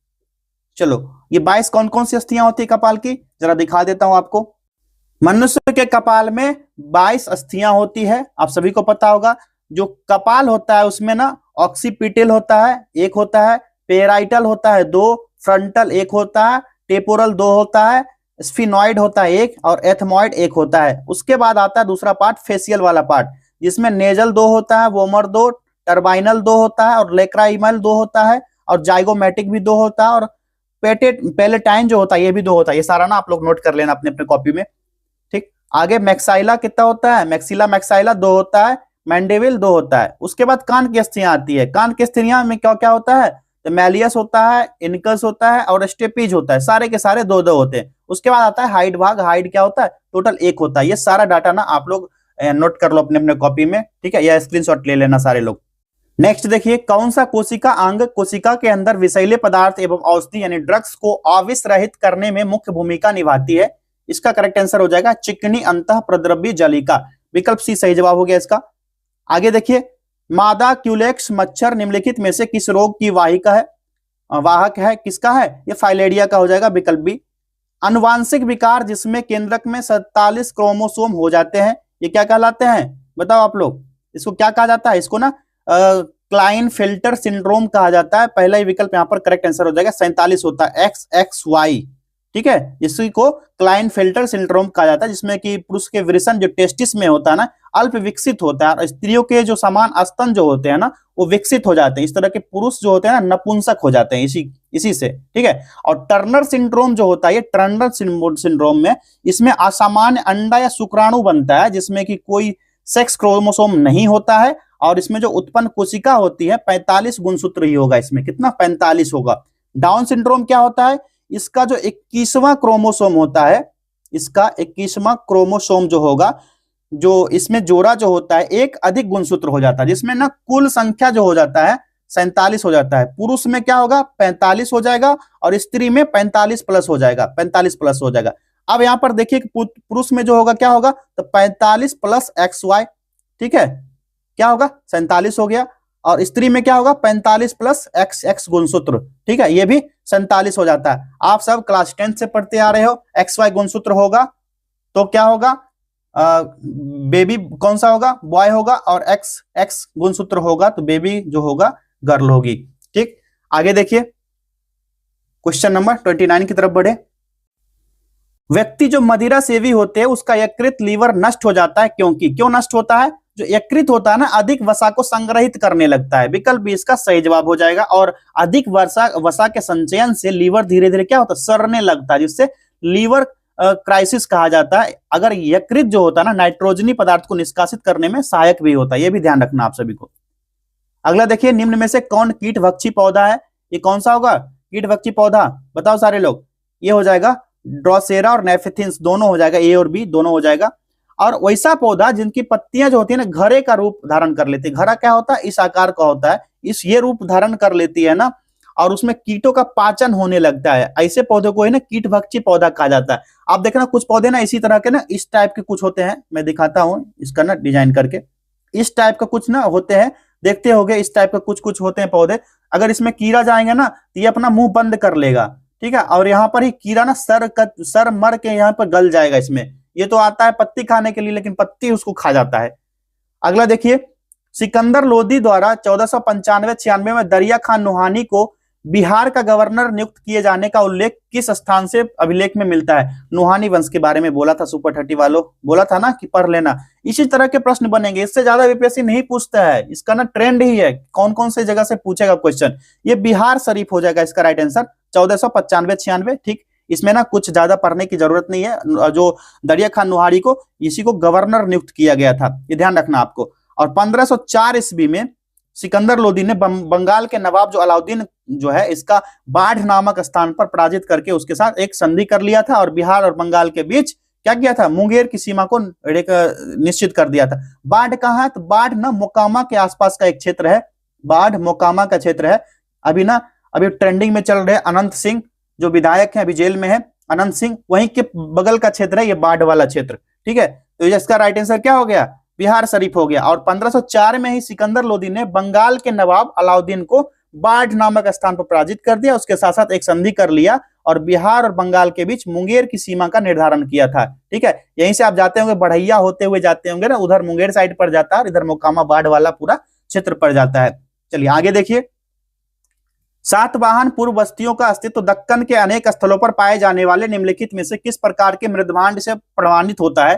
चलो, ये 22 कौन कौन सी अस्थियां होती है कपाल की? जरा दिखा देता हूं आपको। मनुष्य के कपाल में 22 अस्थियां होती है, आप सभी को पता होगा। जो कपाल होता है उसमें ना ऑक्सीपिटल होता है, एक होता है, पेराइटल होता है दो, फ्रंटल एक होता है, टेपोरल दो होता है, स्फिनॉइड होता है एक, और एथमॉइड एक होता है। उसके बाद आता है दूसरा पार्ट, फेशियल वाला पार्ट, जिसमें नेजल दो होता है, वोमर दो, टर्बाइनल दो होता है, और लेक्राइमल दो होता है, और जाइगोमेटिक भी दो होता है, और पेलेटाइन जो होता है ये भी दो होता है। ये सारा ना आप लोग नोट कर लेना अपने अपने कॉपी में, ठीक। आगे मैक्साइला कितना होता है, मैक्सिला मैक्साइला दो होता है, मैंडेविल दो होता है। उसके बाद कान की अस्थियां आती है। कान की अस्थियां में क्या क्या होता है, तो मैलियस होता है, इनकस होता है, और स्टेपीज होता है। सारे के सारे दो दो होते हैं। उसके बाद आता है हाइड भाग, हाइड क्या होता है, टोटल एक होता है। ये सारा डाटा ना आप लोग नोट कर लो अपने अपने कॉपी में, ठीक है, या स्क्रीनशॉट ले लेना सारे लोग। नेक्स्ट देखिए, कौन सा कोशिका अंग कोशिका के अंदर विषैले पदार्थ एवं औषधि यानी ड्रग्स को आविष रहित करने में मुख्य भूमिका निभाती है। इसका करेक्ट आंसर हो जाएगा चिकनी अंतः प्रद्रव्य जालिका, विकल्प सी सही जवाब हो गया इसका। आगे देखिए, मादा क्यूलेक्स मच्छर निम्नलिखित में से किस रोग की वाहिका है, वाहक है, किसका है, ये फाइलेरिया का हो जाएगा, विकल्प बी। अनुवांशिक विकार जिसमें केंद्रक में 47 क्रोमोसोम हो जाते हैं, ये क्या कहलाते हैं, बताओ आप लोग, इसको क्या कहा जाता है, इसको ना क्लाइनफेल्टर सिंड्रोम कहा जाता है। पहला ही विकल्प यहाँ पर करेक्ट आंसर हो जाएगा, 47 होता है, XXY, ठीक है। इसी को क्लाइनफेल्टर सिंड्रोम कहा जाता है, जिसमें कि पुरुष के वृषण जो टेस्टिस में होता है ना अल्प विकसित होता है, और स्त्रियों के जो समान स्तन जो होते हैं ना वो विकसित हो जाते हैं। इस तरह के पुरुष जो होते हैं ना नपुंसक हो जाते हैं इसी से, ठीक है। और टर्नर सिंड्रोम जो होता है, ये टर्नर सिंड्रोम में इसमें असामान्य अंडा या शुक्राणु बनता है, जिसमें कि कोई सेक्स क्रोमोसोम नहीं होता है, और इसमें जो उत्पन्न कोशिका होती है 45 गुणसूत्र ही होगा, इसमें कितना 45 होगा। डाउन सिंड्रोम क्या होता है, इसका जो 21वां क्रोमोसोम होता है, इसका 21वां क्रोमोसोम जो होगा, जो इसमें जोड़ा जो होता है एक अधिक गुणसूत्र हो जाता है, जिसमें ना कुल संख्या जो हो जाता है 47 हो जाता है। पुरुष में क्या होगा 45 हो जाएगा, और स्त्री में 45 प्लस हो जाएगा, 45 प्लस हो जाएगा। अब यहां पर देखिए पुरुष में जो होगा क्या होगा, तो 45 प्लस XY, ठीक है, क्या होगा 47 हो गया। और स्त्री में क्या होगा 45 प्लस XX गुणसूत्र, ठीक है, ये भी 47 हो जाता है। आप सब क्लास 10 से पढ़ते आ रहे हो, XY गुणसूत्र होगा तो क्या होगा, बेबी कौन सा होगा, बॉय होगा, और X गुणसूत्र होगा तो बेबी जो होगा गर्ल होगी, ठीक। आगे देखिए, क्वेश्चन नंबर 29 की तरफ बढ़े। व्यक्ति जो मदिरा सेवी होते हैं उसका यकृत लीवर नष्ट हो जाता है, क्योंकि क्यों नष्ट होता है, जो यकृत होता है ना अधिक वसा को संग्रहित करने लगता है, विकल्प बी इसका सही जवाब हो जाएगा। और अधिक वसा के संचयन से लीवर धीरे धीरे क्या होता है, सड़ने लगता है, जिससे लीवर क्राइसिस कहा जाता है। अगर यकृत जो होता है ना नाइट्रोजनी पदार्थ को निष्कासित करने में सहायक भी होता है, यह भी ध्यान रखना आप सभी को। अगला देखिए, निम्न में से कौन कीटभक्षी पौधा है, ये कौन सा होगा कीटभक्षी पौधा, बताओ सारे लोग, ये हो जाएगा ड्रोसेरा और नेफेथिन्स, दोनों हो जाएगा, ए और बी दोनों हो जाएगा। और वैसा पौधा जिनकी पत्तियां जो होती है ना घरे का रूप धारण कर लेती है, घरा क्या होता है इस आकार का होता है, इस ये रूप धारण कर लेती है ना, और उसमें कीटों का पाचन होने लगता है, ऐसे पौधे को है ना कीटभक्षी पौधा कहा जाता है। आप देखना कुछ पौधे ना इसी तरह के ना इस टाइप के कुछ होते हैं, मैं दिखाता हूं इसका ना डिजाइन करके, इस टाइप का कुछ ना होते हैं, देखते होगे इस टाइप का कुछ कुछ होते हैं पौधे। अगर इसमें कीड़ा जाएंगे ना तो ये अपना मुंह बंद कर लेगा, ठीक है, और यहाँ पर ही कीड़ा ना सर मर के यहाँ पर गल जाएगा इसमें। ये तो आता है पत्ती खाने के लिए, लेकिन पत्ती उसको खा जाता है। अगला देखिए, सिकंदर लोदी द्वारा 1495-96 में दरिया खान नुहानी को बिहार का गवर्नर नियुक्त किए जाने का उल्लेख किस स्थान से अभिलेख में मिलता है। नुहानी वंश के बारे में बोला था, सुपर 30 वालों बोला था ना कि पढ़ लेना, इसी तरह के प्रश्न बनेंगे, इससे ज्यादा बीपीएससी नहीं पूछता है, इसका ना ट्रेंड ही है, कौन कौन से जगह से पूछेगा क्वेश्चन। ये बिहार शरीफ हो जाएगा इसका राइट आंसर, 1495-96, ठीक। इसमें ना कुछ ज्यादा पढ़ने की जरूरत नहीं है, जो दरिया खान नुहानी को इसी को गवर्नर नियुक्त किया गया था, ये ध्यान रखना आपको। और 1504 ईस्वी में सिकंदर लोदी ने बंगाल के नवाब जो अलाउद्दीन जो है इसका बाढ़ नामक स्थान पर पराजित करके उसके साथ एक संधि कर लिया था, और बिहार और बंगाल के बीच क्या किया था, मुंगेर की सीमा को निश्चित कर दिया था। बाढ़ कहाँ है, तो बाढ़ ना मोकामा के आसपास का एक क्षेत्र है, बाढ़ मोकामा का क्षेत्र है। अभी ट्रेंडिंग में चल रहे अनंत सिंह जो विधायक हैं, अभी जेल में है अनंत सिंह, वहीं के बगल का क्षेत्र है ये बाढ़ वाला क्षेत्र, ठीक है। तो इसका राइट आंसर क्या हो गया, बिहार शरीफ हो गया। और 1504 में ही सिकंदर लोदी ने बंगाल के नवाब अलाउद्दीन को बाढ़ नामक स्थान पर पराजित कर दिया। उसके साथ साथ एक संधि कर लिया और बिहार और बंगाल के बीच मुंगेर की सीमा का निर्धारण किया था। ठीक है, यहीं से आप जाते होंगे, बढ़ैया होते हुए जाते होंगे ना, उधर मुंगेर साइड पर जाता है और इधर मोकामा बाढ़ वाला पूरा क्षेत्र पड़ जाता है। चलिए आगे देखिए, सातवाहन पूर्व बस्तियों का अस्तित्व दक्कन के अनेक स्थलों पर पाए जाने वाले निम्नलिखित में से किस प्रकार के मृदभांड से प्रमाणित होता है?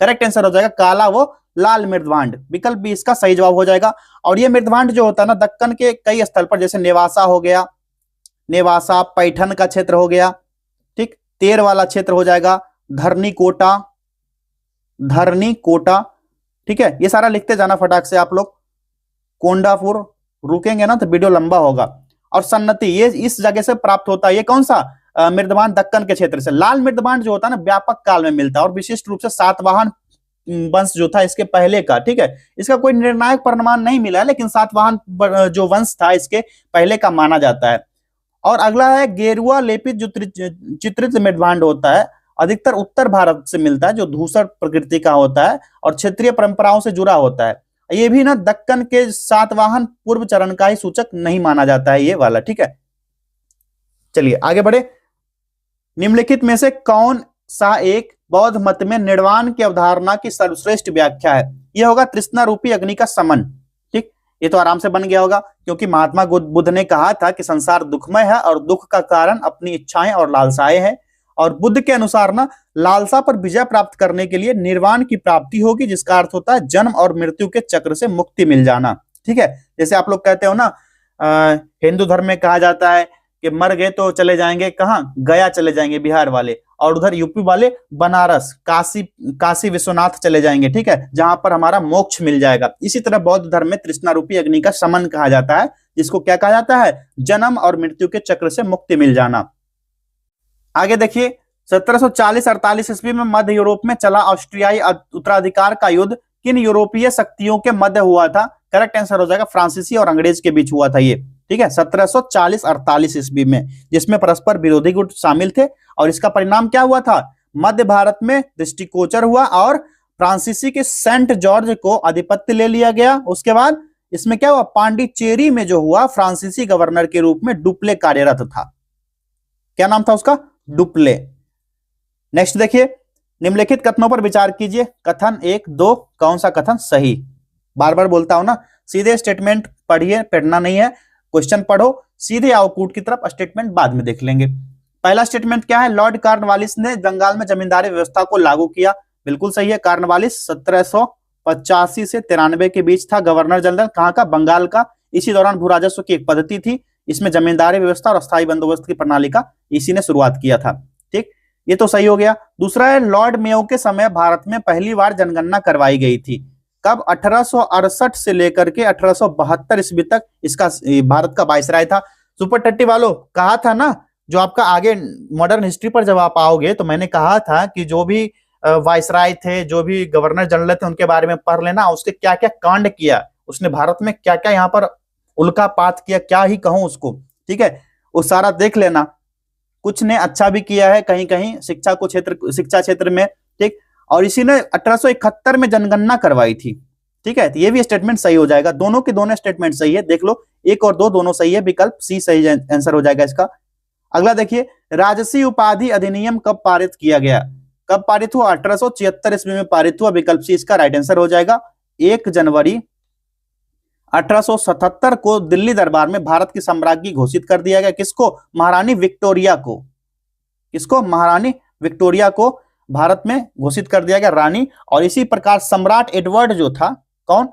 करेक्ट आंसर हो जाएगा काला वो लाल मृदभांड, विकल्प बी इसका सही जवाब हो जाएगा। और ये मृदभांड जो होता है ना, दक्कन के कई स्थल पर, जैसे नेवासा हो गया, नेवासा पैठन का क्षेत्र हो गया, ठीक, तेर वाला क्षेत्र हो जाएगा, धरनी कोटा, धरनी कोटा, ठीक है, ये सारा लिखते जाना फटाक से आप लोग। कोंडापुर, रुकेंगे ना तो वीडियो लंबा होगा। और सन्नति ये इस जगह से प्राप्त होता है। ये कौन सा मृदभांड? दक्कन के क्षेत्र से। लाल मृदभांड जो होता है ना, व्यापक काल में मिलता है और विशिष्ट रूप से सातवाहन वंश जो था इसके पहले का, ठीक है, इसका कोई निर्णायक प्रमाण नहीं मिला है, लेकिन सातवाहन जो वंश था इसके पहले का माना जाता है। और अगला है गेरुआ लेपित जो चित्रित मृदभांड होता है, अधिकतर उत्तर भारत से मिलता है, जो धूसर प्रकृति का होता है और क्षेत्रीय परंपराओं से जुड़ा होता है। ये भी ना दक्कन के सातवाहन पूर्व चरण का ही सूचक नहीं माना जाता है ये वाला, ठीक है। चलिए आगे बढ़े, निम्नलिखित में से कौन सा एक बौद्ध मत में निर्वाण की अवधारणा की सर्वश्रेष्ठ व्याख्या है? यह होगा तृष्णा रूपी अग्नि का समन, ठीक, ये तो आराम से बन गया होगा, क्योंकि महात्मा बुद्ध ने कहा था कि संसार दुखमय है और दुख का कारण अपनी इच्छाएं और लालसाएं हैं, और बुद्ध के अनुसार ना लालसा पर विजय प्राप्त करने के लिए निर्वाण की प्राप्ति होगी, जिसका अर्थ होता है जन्म और मृत्यु के चक्र से मुक्ति मिल जाना, ठीक है। जैसे आप लोग कहते हो ना, हिंदू धर्म में कहा जाता है कि मर गए तो चले जाएंगे कहाँ? गया चले जाएंगे बिहार वाले, और उधर यूपी वाले बनारस, काशी विश्वनाथ चले जाएंगे, ठीक है, जहां पर हमारा मोक्ष मिल जाएगा। इसी तरह बौद्ध धर्म में तृष्णा रूपी अग्नि का शमन कहा जाता है, जिसको क्या कहा जाता है? जन्म और मृत्यु के चक्र से मुक्ति मिल जाना। आगे देखिए, 1740-48 ईस्वी में मध्य यूरोप में चला ऑस्ट्रियाई उत्तराधिकार का युद्ध किन यूरोपीय शक्तियों के मध्य हुआ था? करेक्ट आंसर हो जाएगा फ्रांसीसी और अंग्रेज के बीच हुआ था ये, ठीक है, 1740-48 ईस्वी में, जिसमें परस्पर विरोधी गुट शामिल थे। और इसका परिणाम क्या हुआ था? मध्य भारत में दृष्टिगोचर हुआ और फ्रांसीसी के सेंट जॉर्ज को आधिपत्य ले लिया गया। उसके बाद इसमें क्या हुआ? पांडिचेरी में जो हुआ, फ्रांसीसी गवर्नर के रूप में डुप्ले कार्यरत था। क्या नाम था उसका? डुप्ले। नेक्स्ट देखिए, निम्नलिखित कथनों पर विचार कीजिए। कथन 1, 2, कौन सा कथन सही? बार बार बोलता हूं ना, सीधे स्टेटमेंट पढ़िए, पढ़ना नहीं है, क्वेश्चन पढ़ो, सीधे आओ कूट की तरफ, स्टेटमेंट बाद में देख लेंगे। पहला स्टेटमेंट क्या है? लॉर्ड कॉर्नवालिस ने बंगाल में जमींदारी व्यवस्था को लागू किया। बिल्कुल सही है। कॉर्नवालिस 1785 से 93 के बीच था गवर्नर जनरल, कहाँ का? बंगाल का। इसी दौरान भू राजस्व की एक पद्धति थी, इसमें जमींदारी व्यवस्था और अस्थायी बंदोबस्त की प्रणाली का इसी ने शुरुआत किया था, ठीक, ये तो सही हो गया। दूसरा है, लॉर्ड मेयो के समय भारत में पहली बार जनगणना करवाई गई थी। कब? 1868 से लेकर के 1872 ईस्वी तक इसका भारत का वायसराय था। सुपर टट्टी वालों, कहा था ना, जो आपका आगे मॉडर्न हिस्ट्री पर जब आप आओगे तो मैंने कहा था कि जो भी वायसराय थे, जो भी गवर्नर जनरल थे, उनके बारे में पढ़ लेना, उसके क्या क्या कांड किया, उसने भारत में क्या क्या यहाँ पर उल्कापात किया, क्या ही कहूं उसको, ठीक है, वो सारा देख लेना। कुछ ने अच्छा भी किया है कहीं कहीं शिक्षा क्षेत्र में, ठीक, और इसी ने 1871 में जनगणना करवाई थी, ठीक है, तो ये भी स्टेटमेंट सही हो जाएगा। दोनों के दोनों स्टेटमेंट सही है, देख लो, 1 और 2 दोनों सही है, विकल्प सी सही आंसर हो जाएगा इसका। अगला देखिए, राजसी उपाधि अधिनियम कब पारित किया गया? कब पारित हुआ? 1876 ईस्वी में पारित हुआ, विकल्प सी इसका राइट आंसर हो जाएगा। 1 जनवरी 1877 को दिल्ली दरबार में भारत की सम्राज्ञी घोषित कर दिया गया। किसको? महारानी विक्टोरिया को। किसको? महारानी विक्टोरिया को भारत में घोषित कर दिया गया रानी। और इसी प्रकार सम्राट एडवर्ड जो था, कौन?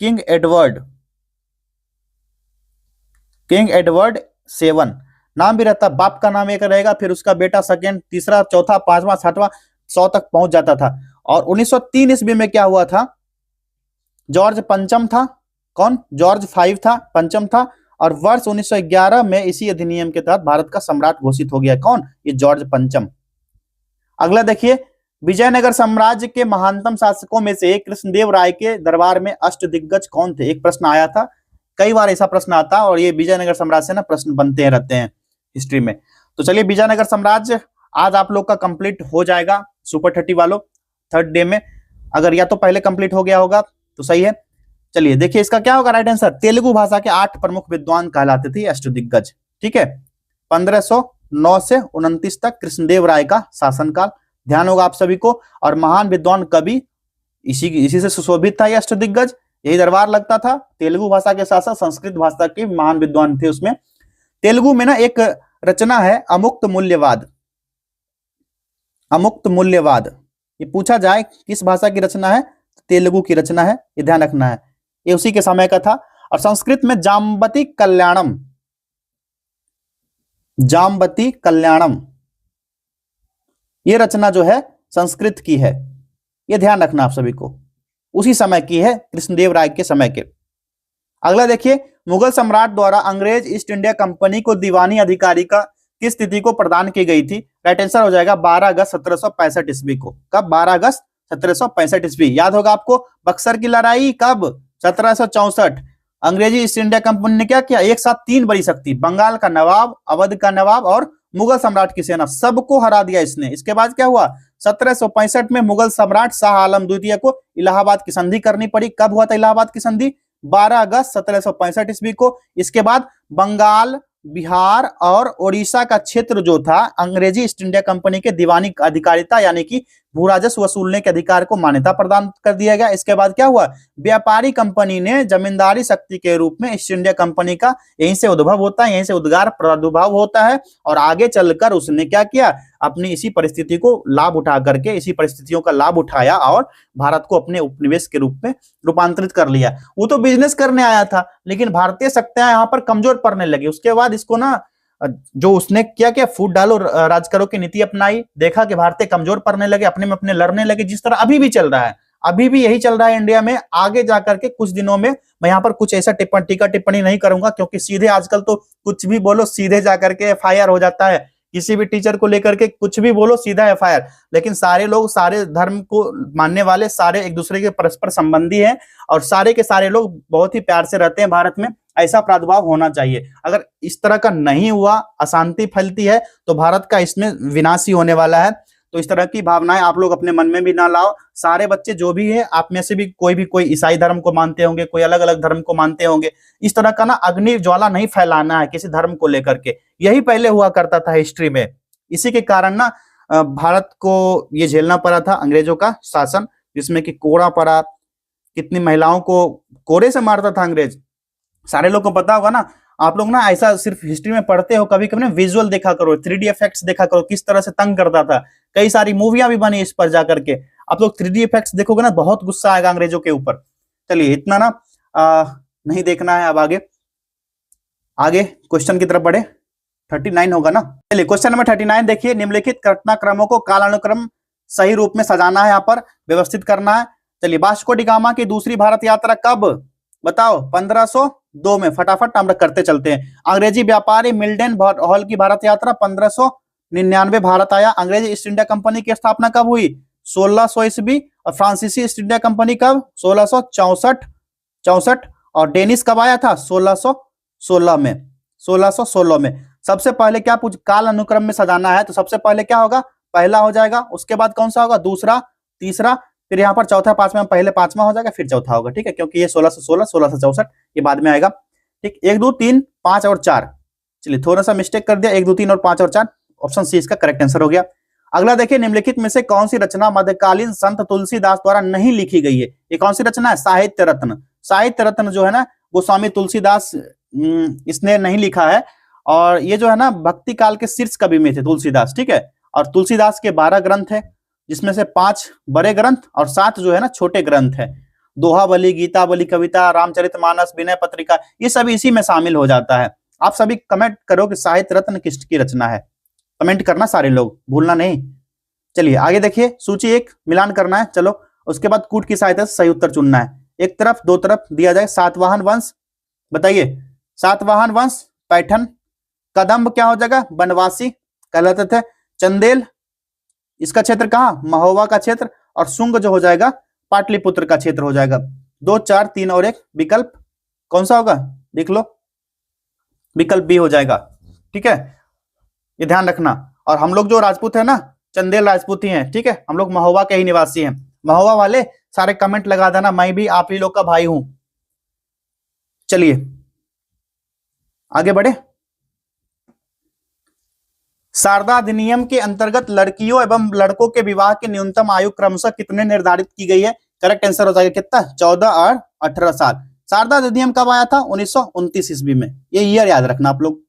किंग एडवर्ड 7 नाम भी रहता, बाप का नाम एक रहेगा, फिर उसका बेटा सेकंड, तीसरा, चौथा, पांचवा, छठवां, 100 तक पहुंच जाता था। और 1903 ईस्वी में क्या हुआ था? जॉर्ज पंचम था, कौन? जॉर्ज 5 था, पंचम था। और वर्ष 1911 में इसी अधिनियम के तहत भारत का सम्राट घोषित हो गया, कौन? ये जॉर्ज पंचम। अगला देखिए, विजयनगर साम्राज्य के महानतम शासकों में से एक कृष्णदेव राय के दरबार में अष्टदिग्गज कौन थे? एक प्रश्न आया था, कई बार ऐसा प्रश्न आता है, और ये विजयनगर साम्राज्य से ना प्रश्न बनते रहते हैं हिस्ट्री में। तो चलिए, विजयनगर साम्राज्य आज आप लोग का कंप्लीट हो जाएगा सुपर 30 वालों, 3rd डे में। अगर या तो पहले कंप्लीट हो गया होगा तो सही है, चलिए देखिए इसका क्या होगा राइट आंसर, तेलुगु भाषा के 8 प्रमुख विद्वान कहलाते थे अष्टदिग्गज। ठीक है, 1509 से 29 तक कृष्णदेव राय का शासनकाल, ध्यान होगा आप सभी को। और महान विद्वान कवि इसी से सुशोभित था ये अष्टदिग्गज, यही दरबार लगता था। तेलुगु भाषा के साथ साथ संस्कृत भाषा के महान विद्वान थे उसमें। तेलुगु में ना एक रचना है अमुक्त मूल्यवाद, अमुक्त मूल्यवाद, ये पूछा जाए किस भाषा की रचना है, तेलुगु की रचना है, ये ध्यान रखना है, ये उसी के समय का था। और संस्कृत में जाम्बती कल्याणम, जाम्बती कल्याणम, ये रचना जो है संस्कृत की है, ये ध्यान रखना आप सभी को, उसी समय की है, कृष्णदेव राय के समय के। अगला देखिए, मुगल सम्राट द्वारा अंग्रेज ईस्ट इंडिया कंपनी को दीवानी अधिकारी का किस तिथि को प्रदान की गई थी? राइट आंसर हो जाएगा 12 अगस्त 1765 ईस्वी को। कब? 12 अगस्त 1765 ईस्वी। याद होगा आपको, बक्सर की लड़ाई कब? 1764। अंग्रेजी ईस्ट इंडिया कंपनी ने क्या किया? एक साथ 3 बड़ी शक्ति, बंगाल का नवाब, अवध का नवाब और मुगल सम्राट की सेना, सबको हरा दिया इसने। इसके बाद क्या हुआ? 1765 में मुगल सम्राट शाह आलम द्वितीय को इलाहाबाद की संधि करनी पड़ी। कब हुआ था इलाहाबाद की संधि? 12 अगस्त 1765 ईस्वी को। इसके बाद बंगाल, बिहार और ओडिशा का क्षेत्र जो था अंग्रेजी ईस्ट इंडिया कंपनी के दीवानी अधिकारिता यानी कि भू राजस्व वसूलने के अधिकार को मान्यता प्रदान कर दिया गया। इसके बाद क्या हुआ? व्यापारी कंपनी ने जमींदारी शक्ति के रूप में ईस्ट इंडिया कंपनी का यहीं से उद्भव होता है, यहीं से उद्गार प्रादुर्भाव होता है। और आगे चलकर उसने क्या किया? अपनी इसी परिस्थिति को लाभ उठा करके, इसी परिस्थितियों का लाभ उठाया और भारत को अपने उपनिवेश के रूप में रूपांतरित कर लिया। वो तो बिजनेस करने आया था, लेकिन भारतीय शक्तियां यहाँ पर कमजोर पड़ने लगी। उसके बाद इसको ना जो उसने क्या फूट डालो राज करो की नीति अपनाई, देखा कि भारतीय कमजोर पड़ने लगे, अपने में अपने लड़ने लगे, जिस तरह अभी भी चल रहा है, अभी भी यही चल रहा है इंडिया में। आगे जाकर के कुछ दिनों में मैं यहाँ पर कुछ ऐसा टिप्पणी नहीं करूंगा, क्योंकि सीधे आजकल तो कुछ भी बोलो सीधे जाकर के एफआईआर हो जाता है। किसी भी टीचर को लेकर के कुछ भी बोलो सीधा एफआईआर। लेकिन सारे लोग, सारे धर्म को मानने वाले, सारे एक दूसरे के परस्पर संबंधी हैं और सारे के सारे लोग बहुत ही प्यार से रहते हैं भारत में। ऐसा प्रादुर्भाव होना चाहिए। अगर इस तरह का नहीं हुआ, अशांति फैलती है, तो भारत का इसमें विनाश ही होने वाला है। तो इस तरह की भावनाएं आप लोग अपने मन में भी ना लाओ। सारे बच्चे जो भी है, आप में से भी कोई ईसाई धर्म को मानते होंगे, कोई अलग अलग धर्म को मानते होंगे, इस तरह का ना अग्नि ज्वाला नहीं फैलाना है किसी धर्म को लेकर के। यही पहले हुआ करता था हिस्ट्री में। इसी के कारण ना भारत को ये झेलना पड़ा था अंग्रेजों का शासन, जिसमें कि कोड़ा पड़ा, कितनी महिलाओं को कोड़े से मारता था अंग्रेज। सारे लोग को पता होगा ना। आप लोग ना ऐसा सिर्फ हिस्ट्री में पढ़ते हो, कभी कभी ना विजुअल देखा करो, 3D इफेक्ट्स देखा करो, किस तरह से तंग करता था। कई सारी मूवियां भी बनी इस पर जाकर के। आप लोग 3D इफेक्ट्स देखोगे ना, बहुत गुस्सा आएगा अंग्रेजों के ऊपर। चलिए इतना ना नहीं देखना है। अब आगे क्वेश्चन की तरफ बढ़े। 39 होगा ना। चलिए क्वेश्चन नंबर 39 देखिए, निम्नलिखित घटनाक्रमों को कालानुक्रम सही रूप में सजाना है, यहाँ पर व्यवस्थित करना है। चलिए, वास्को डी गामा की दूसरी भारत यात्रा कब? बताओ। 1502 में। फटाफट हम लोग करते चलते हैं। अंग्रेजी व्यापारी मिल्टन हॉल की भारत यात्रा 1599 भारत आया। अंग्रेजी ईस्ट इंडिया कंपनी की स्थापना कब हुई? 1600 ईस्वी। और फ्रांसीसी ईस्ट इंडिया कंपनी कब? 1664। और डेनिस कब आया था? 1616 में। 1616 में। सबसे पहले क्या पूछ, काल अनुक्रम में सजाना है, तो सबसे पहले क्या होगा? पहला हो जाएगा। उसके बाद कौन सा होगा? दूसरा, तीसरा, फिर यहाँ पर चौथा, पांचवा, पहले पांचवा हो जाएगा, फिर चौथा होगा। ठीक है, क्योंकि ये 1616, 1664 ये बाद में आएगा। ठीक, 1 2 3 5 और 4। चलिए थोड़ा सा मिस्टेक कर दिया, 1 2 3 और 5 और 4। ऑप्शन सी इसका करेक्ट आंसर हो गया। अगला देखिए, निम्नलिखित में से कौन सी रचना मध्यकालीन संत तुलसीदास द्वारा नहीं लिखी गई है? ये कौन सी रचना है? साहित्य रत्न। साहित्य रत्न जो है ना, गोस्वामी तुलसीदास इसने नहीं लिखा है। और ये जो है ना, भक्ति काल के शीर्ष कवि में थे तुलसीदास। ठीक है, और तुलसीदास के 12 ग्रंथ है, जिसमें से 5 बड़े ग्रंथ और 7 जो है ना छोटे ग्रंथ है। दोहाबली, गीताबली, कविता, रामचरितमानस, विनय पत्रिका, ये सभी इसी में शामिल हो जाता है। आप सभी कमेंट करो कि साहित्य रत्न किसकी रचना है। कमेंट करना सारे लोग, भूलना नहीं। चलिए आगे देखिए, सूची 1 मिलान करना है। चलो, उसके बाद कूट की सहायता से सही उत्तर चुनना है। एक तरफ, दो तरफ दिया जाए। सातवाहन वंश, बताइए। सातवाहन वंश पैठन। कदम्ब क्या हो जाएगा? बनवासी कहलाते थे। चंदेल, इसका क्षेत्र कहाँ? महोबा का क्षेत्र। और शुंग जो हो जाएगा, पाटलिपुत्र का क्षेत्र हो जाएगा। 2 4 3 और 1 विकल्प कौन सा होगा? देख लो, विकल्प बी हो जाएगा। ठीक है, ये ध्यान रखना। और हम लोग जो राजपूत है ना, चंदेल राजपूत ही हैं। ठीक है, हम लोग महोबा के ही निवासी हैं। महोबा वाले सारे कमेंट लगा देना, मैं भी आप ही लोग का भाई हूं। चलिए आगे बढ़े। शारदा अधिनियम के अंतर्गत लड़कियों एवं लड़कों के विवाह की न्यूनतम आयु क्रमशः कितने निर्धारित की गई है? करेक्ट आंसर हो जाएगा कितना? 14 और 18 साल। शारदा अधिनियम कब आया था? 1929 ईस्वी में। ये ईयर याद रखना आप लोग।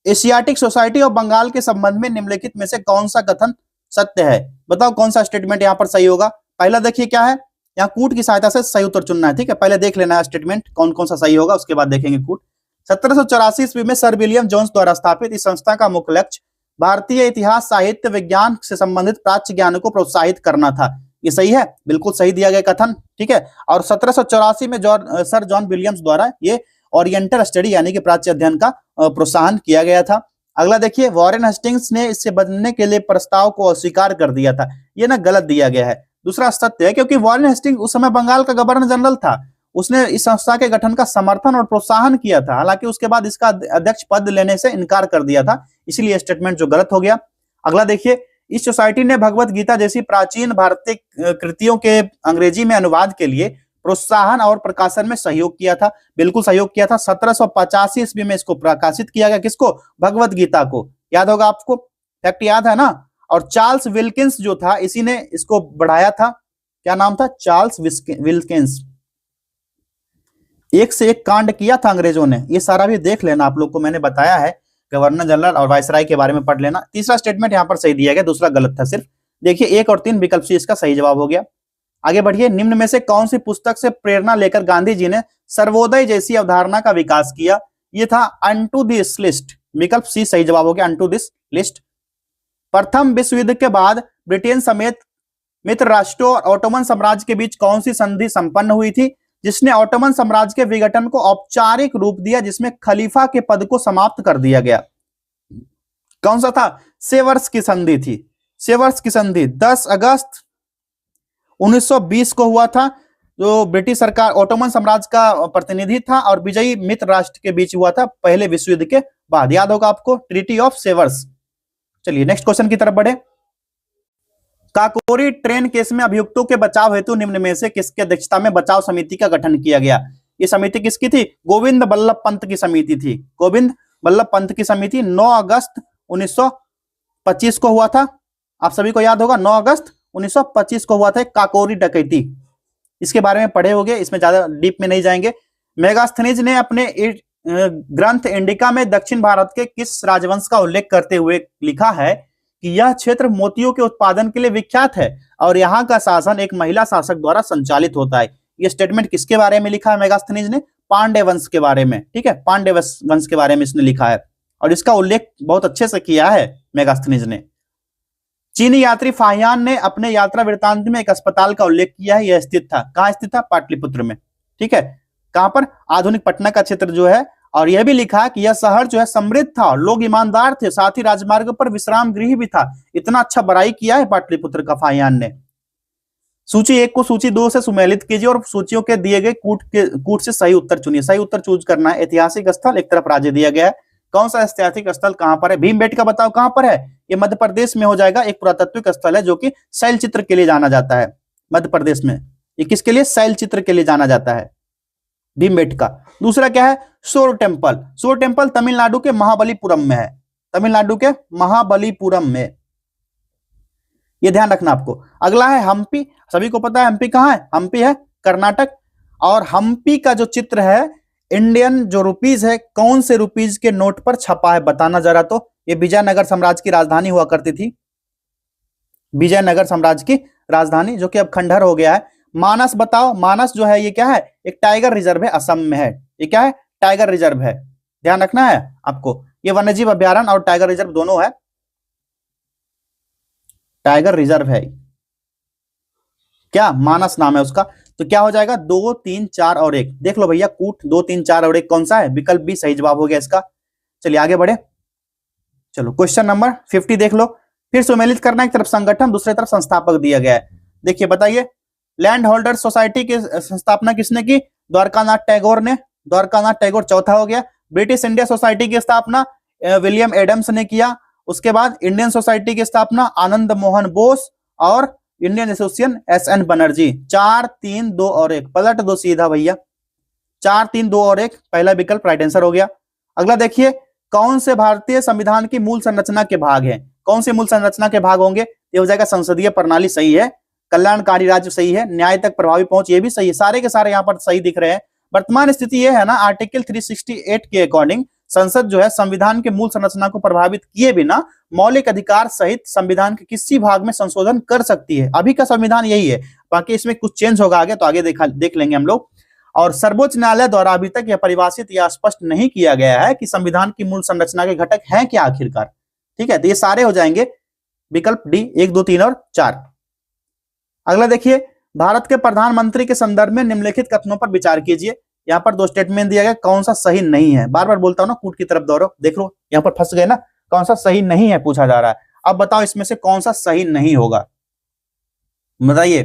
एशियाटिक सोसाइटी ऑफ बंगाल के संबंध में निम्नलिखित में से कौन सा कथन सत्य है? बताओ कौन सा स्टेटमेंट यहाँ पर सही होगा। पहला देखिए क्या है, यहाँ कूट की सहायता से सही उत्तर चुनना है। ठीक है, पहले देख लेना है स्टेटमेंट कौन कौन सा सही होगा, उसके बाद देखेंगे कूट। 1784 ईस्वी में सर विलियम जोन्स द्वारा स्थापित इस संस्था का मुख्य लक्ष्य भारतीय इतिहास, साहित्य, विज्ञान से संबंधित प्राच्य ज्ञान को प्रोत्साहित करना था। ये सही है, बिल्कुल सही दिया गया कथन। ठीक है, और 1784 में सर जॉन विलियम्स द्वारा ये ओरिएंटल स्टडी यानी कि प्राच्य अध्ययन का प्रोत्साहन किया गया था। अगला देखिए, वॉरेन हेस्टिंग्स ने इससे बदलने के लिए प्रस्ताव को अस्वीकार कर दिया था। ये ना गलत दिया गया है। दूसरा सत्य है, क्योंकि वॉरेन हेस्टिंग्स उस समय बंगाल का गवर्नर जनरल था, उसने इस संस्था के गठन का समर्थन और प्रोत्साहन किया था। हालांकि उसके बाद इसका अध्यक्ष पद लेने से इनकार कर दिया था, इसलिए स्टेटमेंट जो गलत हो गया। अगला देखिए, इस सोसाइटी ने भगवत गीता जैसी प्राचीन भारतीय कृतियों के अंग्रेजी में अनुवाद के लिए प्रोत्साहन और प्रकाशन में सहयोग किया था। बिल्कुल सहयोग किया था। 1785 ईस्वी में इसको प्रकाशित किया गया। किसको? भगवत गीता को। याद होगा आपको, फैक्ट याद है ना। और चार्ल्स विल्किंस जो था, इसी ने इसको बढ़ाया था। क्या नाम था? Charles Wilkins. एक से एक कांड किया था अंग्रेजों ने। ये सारा भी देख लेना आप लोग को, मैंने बताया है। गवर्नर जनरल और वायसराय के बारे में पढ़ लेना। तीसरा स्टेटमेंट यहाँ पर सही दिया गया, दूसरा गलत था सिर्फ। देखिए 1 और 3 विकल्प सी इसका सही जवाब हो गया। आगे बढ़िए, निम्न में से कौन सी पुस्तक से प्रेरणा लेकर गांधी जी ने सर्वोदय जैसी अवधारणा का विकास किया? ये था अनटू दिस लिस्ट। विकल्प सी सही जवाब हो गया, अनटू दिस लिस्ट। प्रथम विश्व युद्ध के बाद ब्रिटेन समेत मित्र राष्ट्रों और ऑटोमन साम्राज्य के बीच कौन सी संधि संपन्न हुई थी, जिसने ऑटोमन साम्राज्य के विघटन को औपचारिक रूप दिया, जिसमें खलीफा के पद को समाप्त कर दिया गया? कौन सा था? सेवर्स की संधि थी। सेवर्स की संधि 10 अगस्त 1920 को हुआ था, जो ब्रिटिश सरकार ऑटोमन साम्राज्य का प्रतिनिधि था और विजयी मित्र राष्ट्र के बीच हुआ था पहले विश्व युद्ध के बाद। याद होगा आपको, ट्रीटी ऑफ सेवर्स। चलिए नेक्स्ट क्वेश्चन की तरफ बढ़े। काकोरी ट्रेन केस में अभियुक्तों के बचाव हेतु निम्न में से किसकी अध्यक्षता में बचाव समिति का गठन किया गया? ये समिति किसकी थी? गोविंद बल्लभ पंत की समिति थी। गोविंद बल्लभ पंत की समिति 9 अगस्त 1925 को हुआ था। आप सभी को याद होगा, 9 अगस्त 1925 को हुआ था काकोरी डकैती। इसके बारे में पढ़े होंगे, इसमें ज्यादा डीप में नहीं जाएंगे। मेगास्थनीज ने अपने ग्रंथ इंडिका में दक्षिण भारत के किस राजवंश का उल्लेख करते हुए लिखा है कि यह क्षेत्र मोतियों के उत्पादन के लिए विख्यात है और यहाँ का शासन एक महिला शासक द्वारा संचालित होता है? यह स्टेटमेंट किसके बारे में लिखा है मेगास्थनीज ने? पांड्य वंश के बारे में। ठीक है, पांड्य वंश के बारे में इसने लिखा है और इसका उल्लेख बहुत अच्छे से किया है मेगास्थनीज ने। चीनी यात्री फाहियान ने अपने यात्रा वृत्तांत में एक अस्पताल का उल्लेख किया है। यह स्थित था, कहाँ स्थित था? पाटलिपुत्र में। ठीक है, कहां पर? आधुनिक पटना का क्षेत्र जो है। और यह भी लिखा है कि यह शहर जो है समृद्ध था, लोग ईमानदार थे, साथ ही राजमार्ग पर विश्राम गृह भी था। इतना अच्छा बड़ाई किया है पाटलिपुत्र का फाहियान ने। सूची 1 को सूची 2 से सुमेलित कीजिए और सूचियों के दिए गए कूट से सही उत्तर चुनिए। सही उत्तर चूज करना है। ऐतिहासिक स्थल एक तरफ राज्य दिया गया है। कौन सा ऐतिहासिक स्थल कहां पर है? भीमबेटका बताओ कहां पर है? ये मध्य प्रदेश में हो जाएगा। एक पुरातत्विक स्थल है जो कि शैल चित्र के लिए जाना जाता है मध्य प्रदेश में। ये किसके लिए? शैल चित्र के लिए जाना जाता है, भीमबेटका। दूसरा क्या है? शोर टेम्पल। शोर टेम्पल तमिलनाडु के महाबलीपुरम में है। तमिलनाडु के महाबलीपुरम में, ये ध्यान रखना आपको। अगला है हम्पी। सभी को पता है हम्पी कहां है? हम्पी है कर्नाटक। और हम्पी का जो चित्र है, इंडियन जो रुपीज है, कौन से रुपीज के नोट पर छपा है? बताना जरा तो। ये विजयनगर साम्राज्य की राजधानी हुआ करती थी, विजयनगर साम्राज्य की राजधानी, जो कि अब खंडहर हो गया है। मानस बताओ। मानस जो है ये क्या है? एक टाइगर रिजर्व है, असम में है। ये क्या है? टाइगर रिजर्व है। ध्यान रखना है आपको। ये वन्यजीव अभ्यारण्य और टाइगर रिजर्व दोनों है। टाइगर रिजर्व है क्या? मानस नाम है उसका। तो क्या हो जाएगा? 2, 3, 4 और 1। देख लो भैया, कूट 2, 3, 4 और 1 कौन सा है? विकल्प बी सही जवाब हो गया इसका। चलिए आगे बढ़े। चलो क्वेश्चन नंबर 50 देख लो। फिर सुमेलित करना, एक तरफ संगठन, दूसरी तरफ संस्थापक दिया गया है। देखिए बताइए, लैंड होल्डर सोसाइटी की स्थापना किसने की? द्वारकानाथ टैगोर ने। द्वारकानाथ टैगोर चौथा हो गया। ब्रिटिश इंडिया सोसाइटी की स्थापना विलियम एडम्स ने किया। उसके बाद इंडियन सोसाइटी की स्थापना आनंद मोहन बोस और इंडियन एसोसिएशन SN बनर्जी। 4, 3, 2 और 1। पलट दो सीधा भैया। 4, 3, 2 और 1, पहला विकल्प राइट आंसर हो गया। अगला देखिए, कौन से भारतीय संविधान की मूल संरचना के भाग हैं? कौन से मूल संरचना के भाग होंगे? ये हो जाएगा संसदीय प्रणाली सही है, कल्याणकारी राज्य सही है, न्याय तक प्रभावी पहुंच ये भी सही है, सारे के सारे यहाँ पर सही दिख रहे हैं। वर्तमान स्थिति ये है ना, आर्टिकल 368 के अकॉर्डिंग संसद जो है संविधान के मूल संरचना को प्रभावित किए बिना मौलिक अधिकार सहित संविधान के किसी भाग में संशोधन कर सकती है। अभी का संविधान यही है, बाकी इसमें कुछ चेंज होगा आगे, तो आगे देख लेंगे हम लोग। और सर्वोच्च न्यायालय द्वारा अभी तक यह परिभाषित या स्पष्ट नहीं किया गया है कि संविधान की मूल संरचना के घटक हैं क्या आखिरकार। ठीक है, तो ये सारे हो जाएंगे विकल्प डी, 1, 2, 3 और 4। अगला देखिए, भारत के प्रधानमंत्री के संदर्भ में निम्नलिखित कथनों पर विचार कीजिए। यहाँ पर 2 स्टेटमेंट दिया गया, कौन सा सही नहीं है? बार बार बोलता हूं ना, कूट की तरफ दौड़ो, देख लो यहाँ पर फंस गए ना, कौन सा सही नहीं है पूछा जा रहा है। अब बताओ इसमें से कौन सा सही नहीं होगा, बताइए।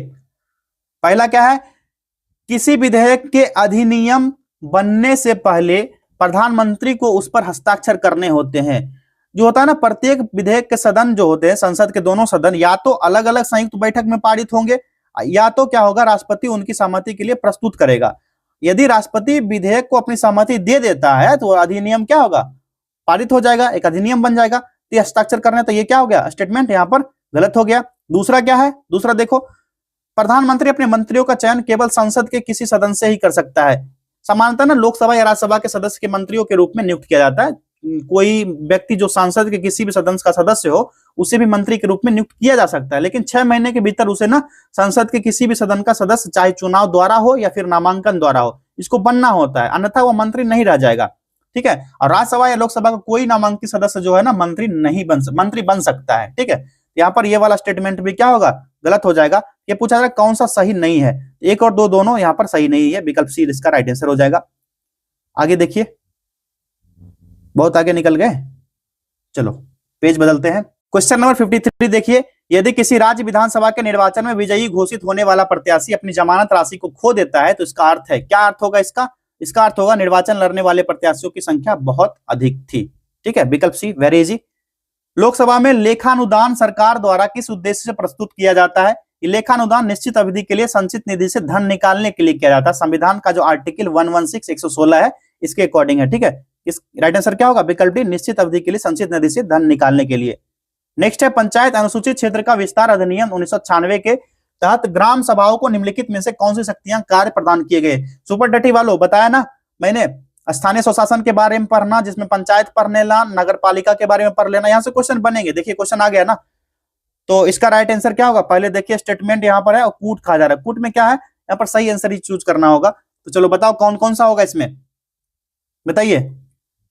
पहला क्या है, किसी विधेयक के अधिनियम बनने से पहले प्रधानमंत्री को उस पर हस्ताक्षर करने होते हैं। जो होता है ना, प्रत्येक विधेयक के सदन जो होते हैं, संसद के दोनों सदन या तो अलग अलग संयुक्त बैठक में पारित होंगे, या तो क्या होगा, राष्ट्रपति उनकी सहमति के लिए प्रस्तुत करेगा। यदि राष्ट्रपति विधेयक को अपनी सहमति दे देता है तो अधिनियम क्या होगा, पारित हो जाएगा, एक अधिनियम बन जाएगा। तो हस्ताक्षर करने, तो ये क्या हो गया, स्टेटमेंट यहाँ पर गलत हो गया। दूसरा क्या है, दूसरा देखो, प्रधानमंत्री अपने मंत्रियों का चयन केवल संसद के किसी सदन से ही कर सकता है। सामान्यतः ना लोकसभा या राज्यसभा के सदस्य के मंत्रियों के रूप में नियुक्त किया जाता है। कोई व्यक्ति जो सांसद के किसी भी सदन का सदस्य हो उसे भी मंत्री के रूप में नियुक्त किया जा सकता है, लेकिन 6 महीने के भीतर उसे ना संसद के किसी भी सदन का सदस्य, चाहे चुनाव द्वारा हो या फिर नामांकन द्वारा हो, इसको बनना होता है, अन्यथा वो मंत्री नहीं रह जाएगा। ठीक है, और राज्यसभा या लोकसभा का कोई नामांकित सदस्य जो है ना मंत्री बन सकता है। ठीक है, यहाँ पर ये वाला स्टेटमेंट भी क्या होगा, गलत हो जाएगा। ये पूछा जा रहा है कौन सा सही नहीं है, 1 और 2 दोनों यहाँ पर सही नहीं है, विकल्प सी इसका राइट आंसर हो जाएगा। आगे देखिए, बहुत आगे निकल गए, चलो पेज बदलते हैं। क्वेश्चन नंबर 53 देखिए, यदि किसी राज्य विधानसभा के निर्वाचन में विजयी घोषित होने वाला प्रत्याशी अपनी जमानत राशि को खो देता है तो इसका अर्थ है, क्या अर्थ होगा इसका? इसका अर्थ होगा निर्वाचन लड़ने वाले प्रत्याशियों की संख्या बहुत अधिक थी। ठीक है, विकल्प सी, वेरी इजी। लोकसभा में लेखानुदान सरकार द्वारा किस उद्देश्य से प्रस्तुत किया जाता है? लेखानुदान निश्चित अवधि के लिए संचित निधि से धन निकालने के लिए किया जाता है। संविधान का जो आर्टिकल 116 116 है इसके अकॉर्डिंग है। ठीक है, इस राइट आंसर क्या होगा, विकल्प डी, निश्चित अवधि के लिए संचित निधि से धन निकालने के लिए। नेक्स्ट है, पंचायत अनुसूचित क्षेत्र का विस्तार अधिनियम 1996 के तहत ग्राम सभाओं को निम्नलिखित में से कौन सी शक्तियां कार्य प्रदान किए गए? सुपर डटी वालों, बताया ना मैंने, स्थानीय स्वशासन के बारे में पढ़ना, जिसमें पंचायत पढ़ लेना, नगर पालिका के बारे में पढ़ लेना, यहां से क्वेश्चन बनेंगे। देखिए क्वेश्चन आ गया ना, तो इसका राइट आंसर क्या होगा? पहले देखिए स्टेटमेंट यहाँ पर है और कूट कहा जा रहा है, कूट में क्या है, यहाँ पर सही आंसर ही चूज करना होगा। तो चलो बताओ कौन कौन सा होगा इसमें, बताइए।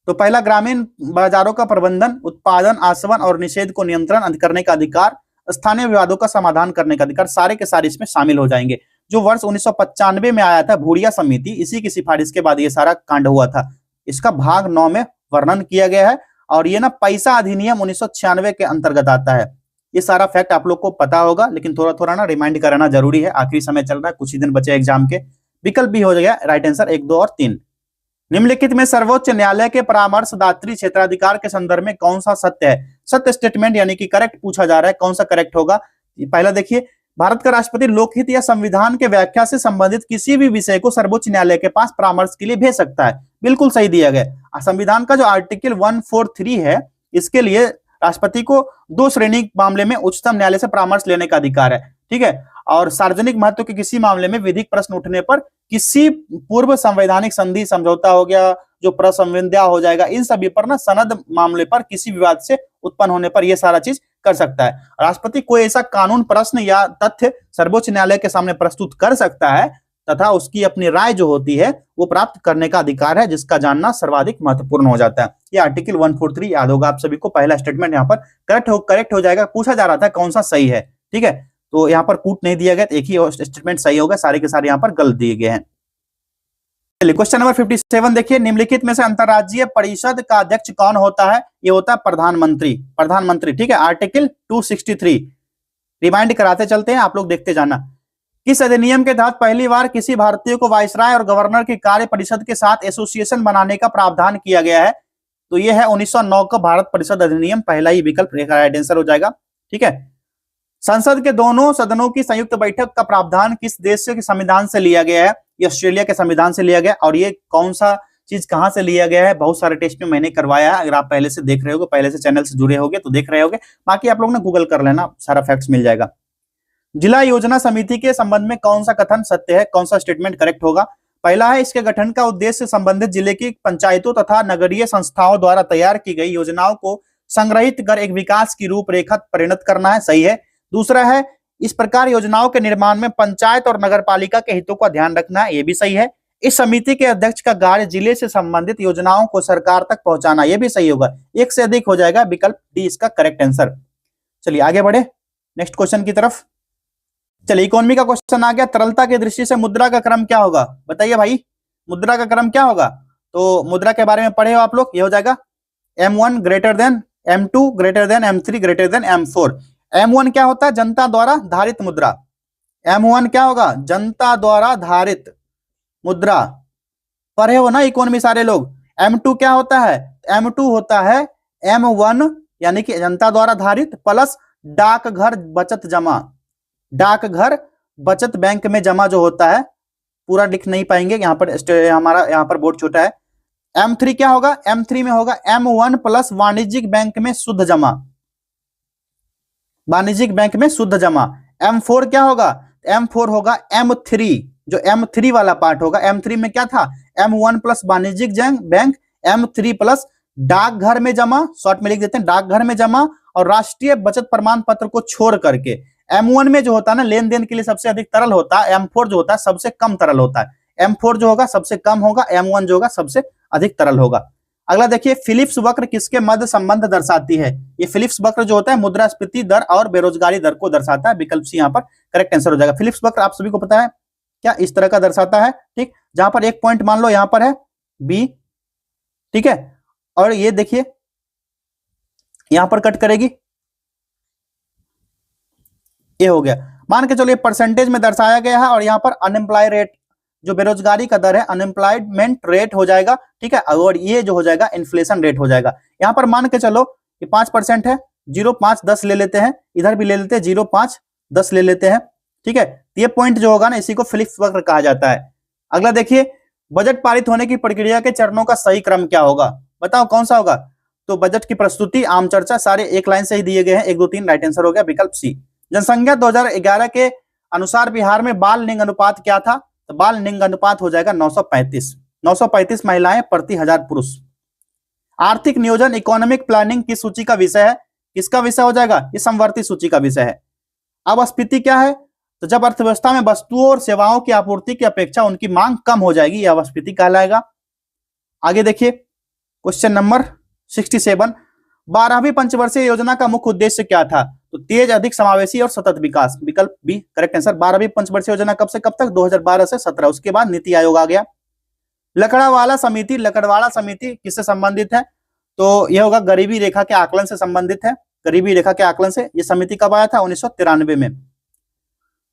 तो पहला, ग्रामीण बाजारों का प्रबंधन, उत्पादन, आसवन और निषेध को नियंत्रण करने का अधिकार, स्थानीय विवादों का समाधान करने का अधिकार, सारे के सारे इसमें शामिल हो जाएंगे। जो वर्ष 1995 में आया था भूरिया समिति, इसी की सिफारिश के बाद ये सारा कांड हुआ था। इसका भाग 9 में वर्णन किया गया है, और ये ना पैसा अधिनियम 1996 के अंतर्गत आता है। ये सारा फैक्ट आप लोग को पता होगा, लेकिन थोड़ा थोड़ा ना रिमाइंड कराना जरूरी है, आखिरी समय चल रहा है, कुछ ही दिन बचे एग्जाम के। विकल्प भी हो जाएगा राइट आंसर, 1, 2 और 3। निम्नलिखित में सर्वोच्च न्यायालय के परामर्शदात्री क्षेत्राधिकार के संदर्भ में कौन सा सत्य है? सत्य स्टेटमेंट यानी कि करेक्ट पूछा जा रहा है, कौन सा करेक्ट होगा? पहला देखिए, भारत का राष्ट्रपति लोकहित या संविधान के व्याख्या से संबंधित किसी भी विषय को सर्वोच्च न्यायालय के पास परामर्श के लिए भेज सकता है, बिल्कुल सही दिया गया। संविधान का जो आर्टिकल 143 है, इसके लिए राष्ट्रपति को 2 श्रेणी मामले में उच्चतम न्यायालय से परामर्श लेने का अधिकार है। ठीक है, और सार्वजनिक महत्व के किसी मामले में विधिक प्रश्न उठने पर, किसी पूर्व संवैधानिक संधि समझौता हो गया जो प्रसंविदा हो जाएगा, इन सभी पर ना सनद मामले पर किसी विवाद से उत्पन्न होने पर यह सारा चीज कर सकता है। राष्ट्रपति कोई ऐसा कानून प्रश्न या तथ्य सर्वोच्च न्यायालय के सामने प्रस्तुत कर सकता है तथा उसकी अपनी राय जो होती है वो प्राप्त करने का अधिकार है, जिसका जानना सर्वाधिक महत्वपूर्ण हो जाता है। ये आर्टिकल 143 याद होगा आप सभी को। पहला स्टेटमेंट यहाँ पर करेक्ट हो जाएगा। पूछा जा रहा था कौन सा सही है, ठीक है, तो यहाँ पर कूट नहीं दिया गया, एक ही स्टेटमेंट सही होगा, सारे के सारे यहाँ पर गलत दिए गए हैं। क्वेश्चन नंबर 57 देखिए, निम्नलिखित में से अंतरराज्यीय परिषद का अध्यक्ष कौन होता है? ये होता है प्रधानमंत्री। ठीक है, आर्टिकल 263 रिमाइंड कराते चलते हैं, आप लोग देखते जाना। किस अधिनियम के तहत पहली बार किसी भारतीय को वाइसराय और गवर्नर की कार्य परिषद के साथ एसोसिएशन बनाने का प्रावधान किया गया है? तो यह है 1909 का भारत परिषद अधिनियम, पहला ही विकल्प राइट आंसर हो जाएगा। ठीक है, संसद के दोनों सदनों की संयुक्त बैठक का प्रावधान किस देश के संविधान से लिया गया है? ये ऑस्ट्रेलिया के संविधान से लिया गया। और ये कौन सा चीज कहां से लिया गया है, बहुत सारे टेस्ट में मैंने करवाया है, अगर आप पहले से देख रहे होगे, पहले से चैनल से जुड़े होगे तो देख रहे होगे, बाकी आप लोग ना गूगल कर लेना, सारा फैक्ट्स मिल जाएगा। जिला योजना समिति के संबंध में कौन सा कथन सत्य है, कौन सा स्टेटमेंट करेक्ट होगा? पहला है, इसके गठन का उद्देश्य संबंधित जिले की पंचायतों तथा नगरीय संस्थाओं द्वारा तैयार की गई योजनाओं को संग्रहित कर एक विकास की रूपरेखा परिणत करना है, सही है। दूसरा है, इस प्रकार योजनाओं के निर्माण में पंचायत और नगरपालिका के हितों का ध्यान रखना है, ये भी सही है। इस समिति के अध्यक्ष का कार्य जिले से संबंधित योजनाओं को सरकार तक पहुंचाना, ये भी सही होगा, एक से अधिक हो जाएगा, विकल्प डी इसका करेक्ट आंसर। चलिए आगे बढ़े नेक्स्ट क्वेश्चन की तरफ। चलिए इकोनॉमी का क्वेश्चन आ गया, तरलता की दृष्टि से मुद्रा का क्रम क्या होगा? बताइए भाई, मुद्रा का क्रम क्या होगा? तो मुद्रा के बारे में पढ़े हो आप लोग, ये हो जाएगा M1 greater than M2 greater than M3 greater than M4। M1 क्या होता है? जनता द्वारा धारित मुद्रा। M1 क्या होगा? जनता द्वारा धारित मुद्रा, पढ़े हो ना इकोनॉमी सारे लोग। M2 क्या होता है? M2 होता है M1 यानी कि जनता द्वारा धारित प्लस डाकघर बचत जमा, डाकघर बचत बैंक में जमा जो होता है, पूरा लिख नहीं पाएंगे यहाँ पर, हमारा यहाँ पर बोर्ड छोटा है। M3 क्या होगा? M3 में होगा M1 प्लस वाणिज्यिक बैंक में शुद्ध जमा, वाणिज्यिक बैंक में शुद्ध जमा। M4 क्या होगा? M4 होगा M3, जो M3 वाला पार्ट होगा। M3 में क्या था? M1 प्लस वाणिज्यिक बैंक, M3 प्लस डाकघर में जमा, शॉर्ट में लिख देते हैं डाकघर में जमा, और राष्ट्रीय बचत प्रमाण पत्र को छोड़ करके M1 में जो होता है ना लेन देन के लिए सबसे अधिक तरल होता है, M4 जो होता है सबसे कम तरल होता है। M4 जो होगा सबसे कम होगा, M1 जो होगा सबसे अधिक तरल होगा। अगला देखिए, फिलिप्स वक्र किसके मध्य संबंध दर्शाती है? ये फिलिप्स वक्र जो होता है मुद्रास्फीति दर और बेरोजगारी दर को दर्शाता है, विकल्प सी यहाँ पर करेक्ट आंसर हो जाएगा। फिलिप्स वक्र आप सभी को पता है क्या, इस तरह का दर्शाता है, ठीक, जहां पर एक पॉइंट मान लो यहां पर है बी, ठीक है, और ये देखिए यहां पर कट करेगी, ये हो गया। मान के चलो ये परसेंटेज में दर्शाया गया है, और यहाँ पर अनएम्प्लॉय रेट जो बेरोजगारी का दर है, अनएम्प्लॉयमेंट रेट हो जाएगा, ठीक है, और ये जो हो जाएगा इन्फ्लेशन रेट हो जाएगा। यहाँ पर मान के चलो ये 5% है, 0.5 10 ले लेते हैं, इधर भी ले लेते हैं 0.5 10 ले लेते हैं, ठीक है। ये पॉइंट जो होगा ना इसी को फिलिप्स वक्र कहा जाता है। अगला देखिए, बजट पारित होने की प्रक्रिया के चरणों का सही क्रम क्या होगा? बताओ कौन सा होगा? तो बजट की प्रस्तुति, आम चर्चा, सारे एक लाइन से ही दिए गए हैं, 1 2 3 राइट आंसर हो गया, विकल्प सी। जनसंख्या 2011 के अनुसार बिहार में बाल लिंग अनुपात क्या था? तो बाल लिंग अनुपात हो जाएगा 935 महिलाएं प्रति 1000 पुरुष। आर्थिक नियोजन इकोनॉमिक प्लानिंग की सूची का विषय है, किसका विषय हो जाएगा? ये समवर्ती सूची का विषय है। अब स्फीति क्या है? तो जब अर्थव्यवस्था में वस्तुओं और सेवाओं की आपूर्ति की अपेक्षा उनकी मांग कम हो जाएगी, यह स्फीति कहलाएगा। आगे देखिए क्वेश्चन नंबर 67, 12वीं पंचवर्षीय योजना का मुख्य उद्देश्य क्या था? तो तेज, अधिक समावेशी और सतत विकास, विकल्प बी करेक्ट आंसर। 12वीं पंचवर्षीय योजना कब से कब तक? 2012 से 17, उसके बाद नीति आयोग आ गया। लकड़वाला समिति, लकड़वाला समिति किससे संबंधित है? तो यह होगा गरीबी रेखा के आकलन से संबंधित है, गरीबी रेखा के आकलन से। यह समिति कब आया था? 1993 में।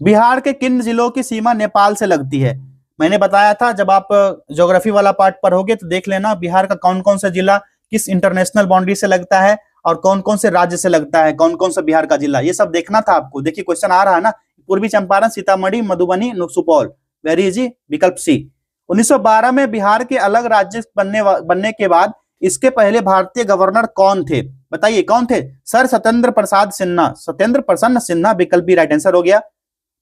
बिहार के किन जिलों की सीमा नेपाल से लगती है? मैंने बताया था, जब आप ज्योग्राफी वाला पार्ट पढ़ोगे तो देख लेना बिहार का कौन कौन सा जिला किस इंटरनेशनल बाउंड्री से लगता है और कौन कौन से राज्य से लगता है, कौन कौन सा बिहार का जिला, ये सब देखना था आपको। देखिए क्वेश्चन आ रहा है ना, पूर्वी चंपारण, सीतामढ़ी, मधुबनी, सुपौल, वेरी इजी, विकल्प सी। 1912 में बिहार के अलग राज्य बनने के बाद इसके पहले भारतीय गवर्नर कौन थे? बताइए कौन थे? सर सत्येंद्र प्रसाद सिन्हा, सत्येंद्र प्रसन्न सिन्हा, विकल्प बी राइट आंसर हो गया।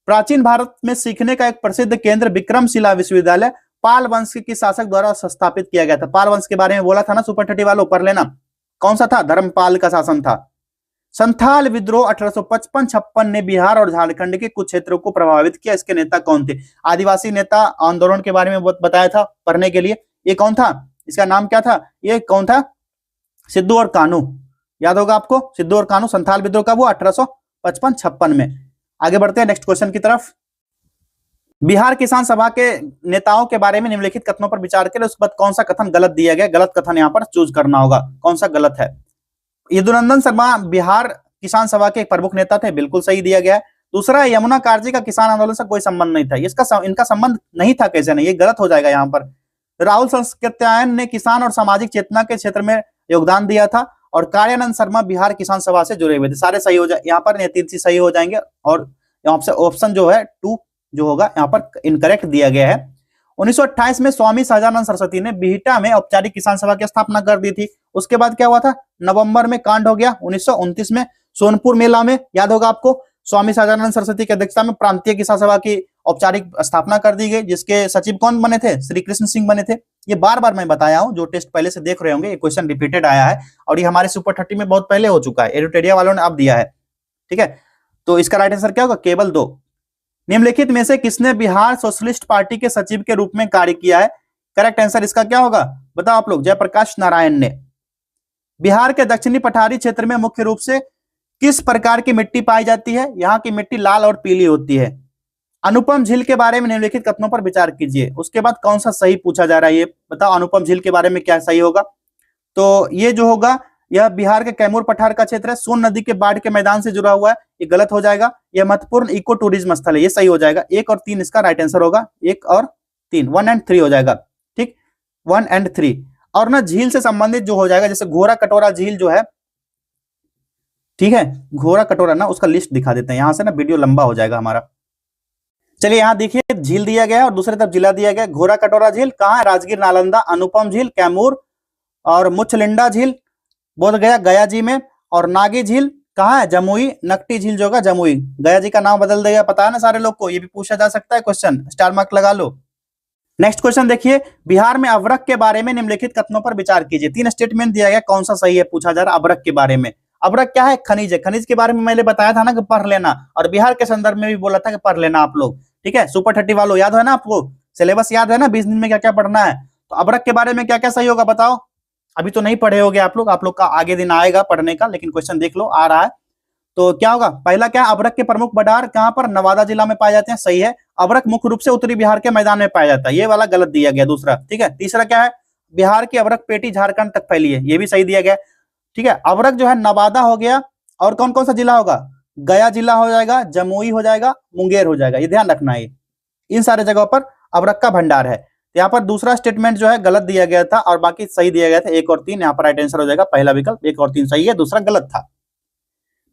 प्राचीन भारत में सीखने का एक प्रसिद्ध केंद्र विक्रमशिला विश्वविद्यालय पाल वंश के शासक द्वारा स्थापित किया गया था। पाल वंश के बारे में बोला था ना सुपर 30 वालों, पढ़ लेना। कौन सा था? धर्मपाल का शासन था। संथाल विद्रोह 1855-56 ने बिहार और झारखंड के कुछ क्षेत्रों को प्रभावित किया, इसके नेता कौन थे? आदिवासी नेता आंदोलन के बारे में बताया था पढ़ने के लिए। ये कौन था? इसका नाम क्या था? ये कौन था? सिद्धू और कान्हू, याद होगा आपको, सिद्धू और कान्हू। संथाल विद्रोह कब हुआ? 1855-56 में। आगे बढ़ते हैं नेक्स्ट क्वेश्चन की तरफ। बिहार किसान सभा के नेताओं के बारे में निम्नलिखित कथनों पर विचार करें, उसके बाद कौन सा कथन गलत दिया गया? गलत कथन यहाँ पर चूज करना होगा, कौन सा गलत है। यदुनंदन शर्मा बिहार किसान सभा के एक प्रमुख नेता थे, बिल्कुल सही दिया गया है। दूसरा, यमुना कार्जी का किसान आंदोलन से कोई संबंध नहीं था, इनका संबंध नहीं था, कैसे नहीं, ये गलत हो जाएगा यहाँ पर। राहुल संस्कृत्यायन ने किसान और सामाजिक चेतना के क्षेत्र में योगदान दिया था, और कार्यानंद शर्मा बिहार किसान सभा से जुड़े हुए थे। सारे सही हो जाए यहाँ पर, 3 चीज सही हो जाएंगे, और यहाँ से ऑप्शन जो है 2 जो होगा यहाँ पर इनकरेक्ट दिया गया है। 1928 में स्वामी सहजानंद सरस्वती ने बिहटा में औपचारिक किसान सभा की स्थापना कर दी थी। उसके बाद क्या हुआ था, नवंबर में कांड हो गया 1929 में सोनपुर मेला में, याद होगा आपको, स्वामी सहजानंद सरस्वती की अध्यक्षता में प्रांतीय किसान सभा की औपचारिक स्थापना कर दी गई, जिसके सचिव कौन बने थे, श्री कृष्ण सिंह बने थे। ये बार बार मैं बताया हूं, जो टेस्ट पहले से देख रहे होंगे, ये क्वेश्चन रिपीटेड आया है और ये हमारे सुपर 30 में बहुत पहले हो चुका है, एडुटेरिया वालों ने अब दिया है, ठीक है। तो इसका राइट आंसर क्या होगा, केवल 2। निम्नलिखित में से किसने बिहार सोशलिस्ट पार्टी के सचिव के रूप में कार्य किया है? करेक्ट आंसर इसका क्या होगा, बताओ आप लोग, जयप्रकाश नारायण ने। बिहार के दक्षिणी पठारी क्षेत्र में मुख्य रूप से किस प्रकार की मिट्टी पाई जाती है? यहाँ की मिट्टी लाल और पीली होती है। अनुपम झील के बारे में निम्नलिखित कथनों पर विचार कीजिए। उसके बाद कौन सा सही पूछा जा रहा है, ये बताओ, अनुपम झील के बारे में क्या सही होगा? तो ये जो होगा, यह बिहार के कैमूर पठार का क्षेत्र है, सोन नदी के बाढ़ के मैदान से जुड़ा हुआ है, ये गलत हो जाएगा। यह महत्वपूर्ण इको टूरिज्म स्थल है, ये सही हो जाएगा। 1 और 3 इसका राइट आंसर होगा, 1 और 3, 1 एंड 3 हो जाएगा, ठीक, 1 एंड 3। और ना झील से संबंधित जो हो जाएगा, जैसे घोरा कटोरा झील जो है, ठीक है, घोरा कटोरा ना, उसका लिस्ट दिखा देते हैं, यहां से ना वीडियो लंबा हो जाएगा हमारा। चलिए यहाँ देखिए, झील दिया गया है और दूसरी तरफ जिला दिया गया। घोरा कटोरा झील कहाँ है, राजगीर नालंदा। अनुपम झील कैमूर और मुचलिंडा झील बोध गया गया जी में। और नागी झील कहाँ है, जमुई। नकटी झील जो होगा जमुई। गया जी का नाम बदल देगा, पता है ना सारे लोग को, ये भी पूछा जा सकता है क्वेश्चन, स्टार मार्क लगा लो। नेक्स्ट क्वेश्चन देखिए, बिहार में अभ्रक के बारे में निम्नलिखित कथनों पर विचार कीजिए। 3 स्टेटमेंट दिया गया, कौन सा सही है पूछा जा रहा है अभ्रक के बारे में। अभ्रक क्या है, खनिज है। खनिज के बारे में मैंने बताया था ना कि पढ़ लेना, और बिहार के संदर्भ में भी बोला था कि पढ़ लेना आप लोग, ठीक है। सुपर 30 वालों, याद है ना आपको, सिलेबस याद है ना, 20 दिन में क्या क्या पढ़ना है। तो अभ्रक के बारे में क्या क्या सही होगा बताओ। अभी तो नहीं पढ़े होगे आप लोग का आगे दिन आएगा पढ़ने का, लेकिन क्वेश्चन देख लो, आ रहा है। तो क्या होगा, पहला क्या, अभ्रक के प्रमुख भंडार कहां पर, नवादा जिला में पाए जाते हैं, सही है। अभ्रक मुख्य रूप से उत्तरी बिहार के मैदान में पाया जाता है, ये वाला गलत दिया गया, दूसरा, ठीक है। तीसरा क्या है, बिहार की अभ्रक पेटी झारखंड तक फैली है, ये भी सही दिया गया, ठीक है। अभ्रक जो है नवादा हो गया, और कौन कौन सा जिला होगा, गया जिला हो जाएगा, जमुई हो जाएगा, मुंगेर हो जाएगा, ये ध्यान रखना है। इन सारे जगहों पर अभ्रक का भंडार है। यहाँ पर दूसरा स्टेटमेंट जो है गलत दिया गया था और बाकी सही दिया गया था, 1 और 3। यहाँ पर राइट आंसर हो जाएगा पहला विकल्प, 1 और 3 सही है, दूसरा गलत था।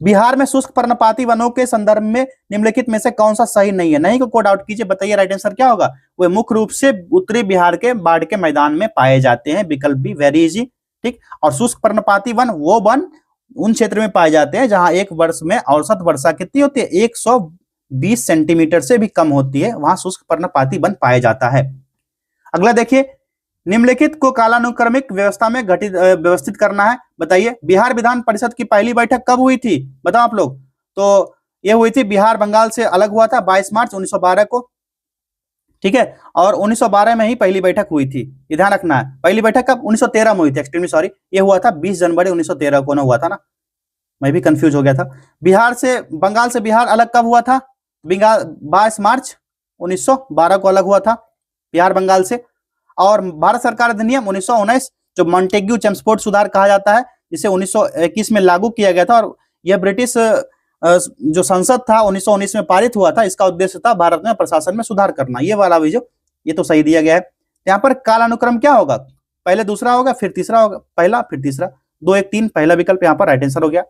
बिहार में शुष्क पर्णपाती वनों के संदर्भ में निम्नलिखित में से कौन सा सही नहीं है? नहीं को कोड आउट कीजिए, बताइए राइट आंसर क्या होगा। वे मुख्य रूप से उत्तरी बिहार के बाढ़ के मैदान में पाए जाते हैं, विकल्प बी, वेरी इजी, ठीक। और शुष्क पर्णपाती वन वो वन उन क्षेत्र में पाए जाते हैं जहां एक वर्ष में औसत वर्षा कितनी होती है, 120 सेंटीमीटर से भी कम होती है, वहां शुष्क पर्णपाती वन पाया जाता है। अगला देखिए, निम्नलिखित को कालानुक्रमिक व्यवस्था में व्यवस्थित करना है, बताइए। बिहार विधान परिषद की पहली बैठक कब हुई थी, बताओ आप लोग। तो यह हुई थी, बिहार बंगाल से अलग हुआ था 22 मार्च 1912 को, ठीक है। और 1912 में ही पहली बैठक हुई थी, ये ध्यान रखना है। पहली बैठक कब, 1913 में हुई थी, एक्सट्रीमली सॉरी, ये हुआ था 20 जनवरी 1913 को ना हुआ था ना, मैं भी कंफ्यूज हो गया था। बिहार से बंगाल से बिहार अलग कब हुआ था, 22 मार्च 1912 को अलग हुआ था बिहार बंगाल से। और भारत सरकार अधिनियम 1919 जो मॉन्टेग्यू चेम्सफोर्ड सुधार कहा जाता है, जिसे 1921 में लागू किया गया था, और यह ब्रिटिश जो संसद था 1919 में पारित हुआ था, इसका उद्देश्य था भारत में प्रशासन में सुधार करना, ये वाला भी जो, ये तो सही दिया गया है। यहाँ पर कालानुक्रम क्या होगा, पहले दूसरा होगा फिर तीसरा होगा, पहला फिर तीसरा, 2 1 3 पहला विकल्प यहाँ पर राइट आंसर हो गया।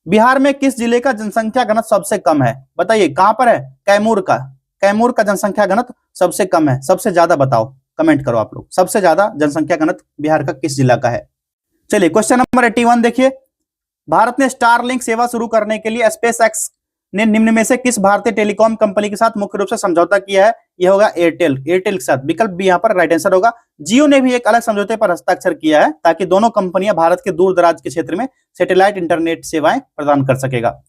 बिहार में किस जिले का जनसंख्या घनत्व सबसे कम है, बताइए। कहां पर है, कैमूर का। कैमूर का जनसंख्या घनत्व सबसे कम है, सबसे ज्यादा बताओ, कमेंट करो आप लोग, सबसे ज्यादा जनसंख्या घनत्व बिहार का किस जिला का है। चलिए क्वेश्चन नंबर 81 देखिए, भारत ने स्टारलिंक सेवा शुरू करने के लिए स्पेस एक्स ने निम्न में से किस भारतीय टेलीकॉम कंपनी के साथ मुख्य रूप से समझौता किया है, यह होगा एयरटेल, एयरटेल के साथ, विकल्प बी यहाँ पर राइट आंसर होगा। जियो ने भी एक अलग समझौते पर हस्ताक्षर किया है ताकि दोनों कंपनियां भारत के दूर दराज के क्षेत्र में सैटेलाइट इंटरनेट सेवाएं प्रदान कर सकेगा।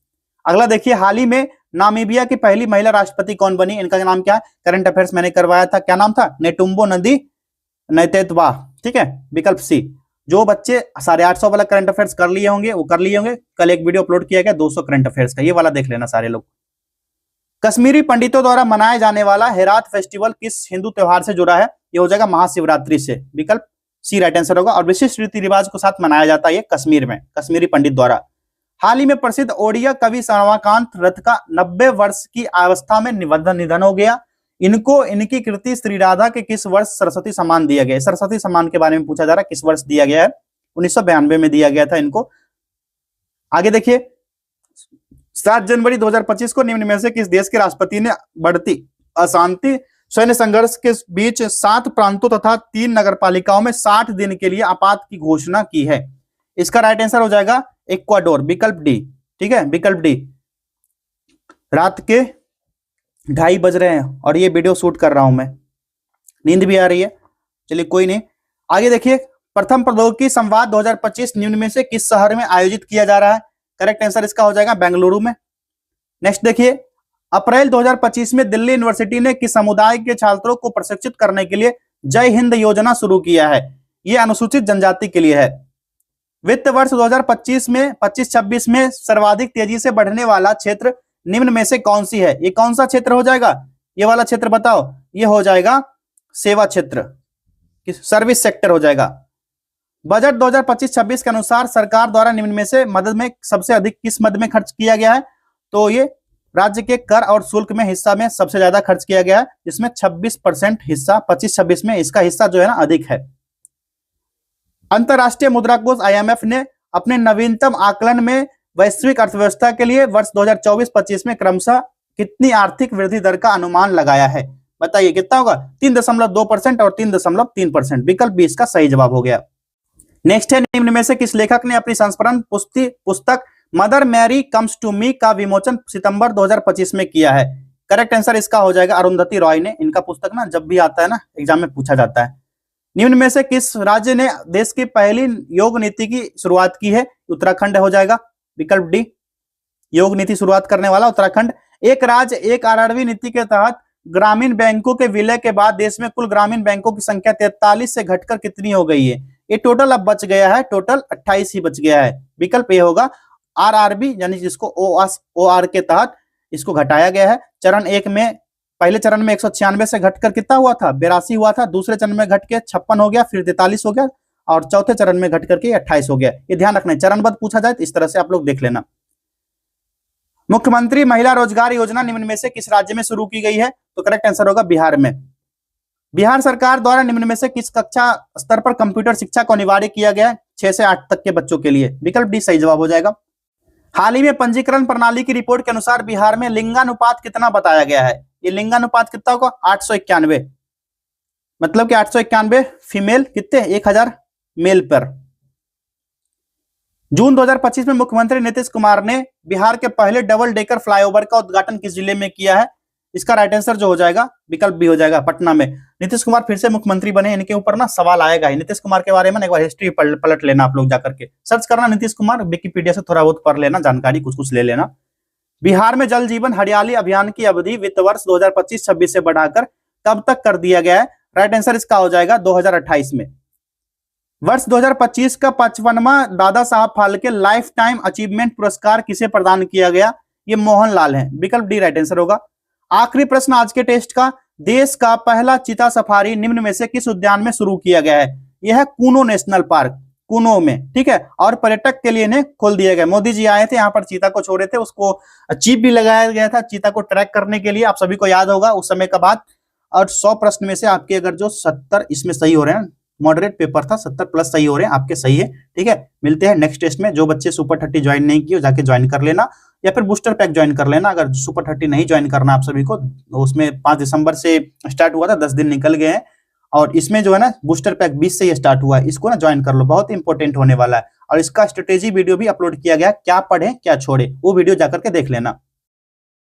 अगला देखिए, हाल ही में नामीबिया की पहली महिला राष्ट्रपति कौन बनी, इनका नाम क्या है, करंट अफेयर्स मैंने करवाया था, क्या नाम था, नेटुम्बो नदी नैतेतवा, ठीक है, विकल्प सी। जो बच्चे 850 वाला करंट अफेयर्स कर लिए होंगे वो कर लिए होंगे, कल एक वीडियो अपलोड किया गया 200 करंट अफेयर्स का, ये वाला देख लेना सारे लोग। कश्मीरी पंडितों द्वारा मनाए जाने वाला हेरात फेस्टिवल किस हिंदू त्योहार से जुड़ा है, ये हो जाएगा महाशिवरात्रि से, विकल्प सी राइट आंसर होगा। और विशिष्ट रीति रिवाज के साथ मनाया जाता है ये कश्मीर में, कश्मीरी पंडित द्वारा। हाल ही में प्रसिद्ध ओडिया कवि सर्वकांत रथ का 90 वर्ष की अवस्था में निधन हो गया। इनको इनकी कृति श्री राधा के किस वर्ष सरस्वती सम्मान दिया गया, सरस्वती सम्मान के बारे में पूछा जा रहा है, किस वर्ष दिया गया है, 1992 में दिया गया था इनको। आगे देखिए, 7 जनवरी 2025 को निम्न में से किस देश के राष्ट्रपति ने बढ़ती अशांति सैन्य संघर्ष के बीच 7 प्रांतों तथा 3 नगरपालिकाओं में 60 दिन के लिए आपात की घोषणा की है। इसका राइट आंसर हो जाएगा इक्वाडोर, विकल्प डी। ठीक है, विकल्प डी। रात के 2:30 बज रहे हैं और ये वीडियो शूट कर रहा हूं मैं, नींद भी आ रही है। चलिए कोई नहीं, आगे देखिए। प्रथम प्रौद्योगिकी संवाद 2025 निम्न में से किस शहर में आयोजित किया जा रहा है? करेक्ट आंसर इसका हो जाएगा बेंगलुरु में। नेक्स्ट देखिए, अप्रैल 2025 में दिल्ली यूनिवर्सिटी ने किस समुदाय के छात्रों को प्रशिक्षित करने के लिए जय हिंद योजना शुरू किया है? यह अनुसूचित जनजाति के लिए है। वित्त वर्ष 2025 में 25-26 में सर्वाधिक तेजी से बढ़ने वाला क्षेत्र निम्न में से कौन सी है? ये कौन सा क्षेत्र हो जाएगा? ये वाला क्षेत्र बताओ। ये हो जाएगा सेवा क्षेत्र, सर्विस सेक्टर हो जाएगा। बजट 2025-26 के अनुसार सरकार द्वारा निम्न में से मदद में सबसे अधिक किस मद में खर्च किया गया है? तो ये राज्य के कर और शुल्क में हिस्सा में सबसे ज्यादा खर्च किया गया है, जिसमें 26% हिस्सा 25-26 में इसका हिस्सा जो है ना अधिक है। अंतरराष्ट्रीय मुद्रा कोष IMF ने अपने नवीनतम आकलन में वैश्विक अर्थव्यवस्था के लिए वर्ष 2024-25 में क्रमशः कितनी आर्थिक वृद्धि दर का अनुमान लगाया है? बताइए कितना होगा? 3.2% और 3.3%। विकल्प बी इसका सही जवाब हो गया। नेक्स्ट है, निम्न में से किस लेखक ने अपनी संस्मरण पुस्तक mother Mary comes to me का विमोचन सितंबर 2025 में किया है? करेक्ट आंसर इसका हो जाएगा अरुंधति रॉय ने। इनका पुस्तक ना जब भी आता है ना एग्जाम में पूछा जाता है। निम्न में से किस राज्य ने देश की पहली योग नीति की शुरुआत की है? उत्तराखंड हो जाएगा, विकल्प डी। योग नीति शुरुआत करने वाला उत्तराखंड। एक राज्य एक RRV नीति के तहत ग्रामीण बैंकों के विलय के बाद देश में कुल ग्रामीण बैंकों की संख्या 43 से घटकर कितनी हो गई है? ये टोटल अब बच गया है, टोटल 28 ही बच गया है। विकल्प ए होगा RRB, यानी जिसको OR के तहत इसको घटाया गया है। चरण 1 में, पहले चरण में 196 से घटकर कितना हुआ था? 82 हुआ था। दूसरे चरण में घट के 56 हो गया, फिर 43 हो गया और चौथे चरण में घट करके 28 हो गया। ये ध्यान रखना, चरणबद्ध पूछा जाए तो इस तरह से आप लोग देख लेना। मुख्यमंत्री महिला रोजगार योजना निम्न में से किस राज्य में शुरू की गई है? तो करेक्ट आंसर होगा बिहार में। बिहार सरकार द्वारा निम्न में से किस कक्षा स्तर पर कंप्यूटर शिक्षा को अनिवार्य किया गया है? 6 से 8 तक के बच्चों के लिए। विकल्प डी सही जवाब हो जाएगा। हाल ही में पंजीकरण प्रणाली की रिपोर्ट के अनुसार बिहार में लिंगानुपात कितना बताया गया है? ये लिंगानुपात कितना होगा? 891, मतलब कि 891 फीमेल कितने 1000 मेल पर। जून 2025 में मुख्यमंत्री नीतीश कुमार ने बिहार के पहले डबल डेकर फ्लाईओवर का उद्घाटन किस जिले में किया है? इसका राइट आंसर जो हो जाएगा विकल्प बी हो जाएगा, पटना में। नीतीश कुमार फिर से मुख्यमंत्री बने, इनके ऊपर ना सवाल आएगा ही। नीतीश कुमार के बारे में एक बार हिस्ट्री पलट लेना, आप लोग जाकर के सर्च करना नीतीश कुमार, विकिपीडिया से थोड़ा बहुत पढ़ लेना, जानकारी कुछ कुछ ले लेना। बिहार में जल जीवन हरियाली अभियान की अवधि वित्त वर्ष 2025-26 से बढ़ाकर कब तक कर दिया गया है? राइट आंसर इसका हो जाएगा 2028 में। वर्ष 2025 का 55वां Dada Saheb Phalke life time achievement पुरस्कार किसे प्रदान किया गया? ये मोहनलाल है, विकल्प डी राइट आंसर होगा। आखिरी प्रश्न आज के टेस्ट का, देश का पहला चीता सफारी निम्न में से किस उद्यान में शुरू किया गया है? यह है कूनो नेशनल पार्क, कूनो में, ठीक है। और पर्यटक के लिए इन्हें खोल दिया गया। मोदी जी आए थे यहाँ पर, चीता को छोड़े थे, उसको चिप भी लगाया गया था चीता को ट्रैक करने के लिए। आप सभी को याद होगा उस समय का बात। और 100 प्रश्न में से आपके अगर जो 70 इसमें सही हो रहे हैं, मॉडरेट पेपर था, 70 प्लस सही हो रहे हैं आपके, सही है, ठीक है। मिलते हैं नेक्स्ट टेस्ट में। जो बच्चे सुपर 30 ज्वाइन नहीं किए जाके ज्वाइन कर लेना, या फिर बूस्टर पैक ज्वाइन कर लेना। अगर सुपर 30 नहीं ज्वाइन करना आप सभी को, उसमें 5 दिसंबर से स्टार्ट हुआ था, 10 दिन निकल गए हैं। और इसमें जो है ना बूस्टर पैक 20 से ये स्टार्ट हुआ है, इसको ना ज्वाइन कर लो, बहुत इंपॉर्टेंट होने वाला है। और इसका स्ट्रेटेजी वीडियो भी अपलोड किया गया, क्या पढ़े क्या छोड़े, वो वीडियो जाकर के देख लेना।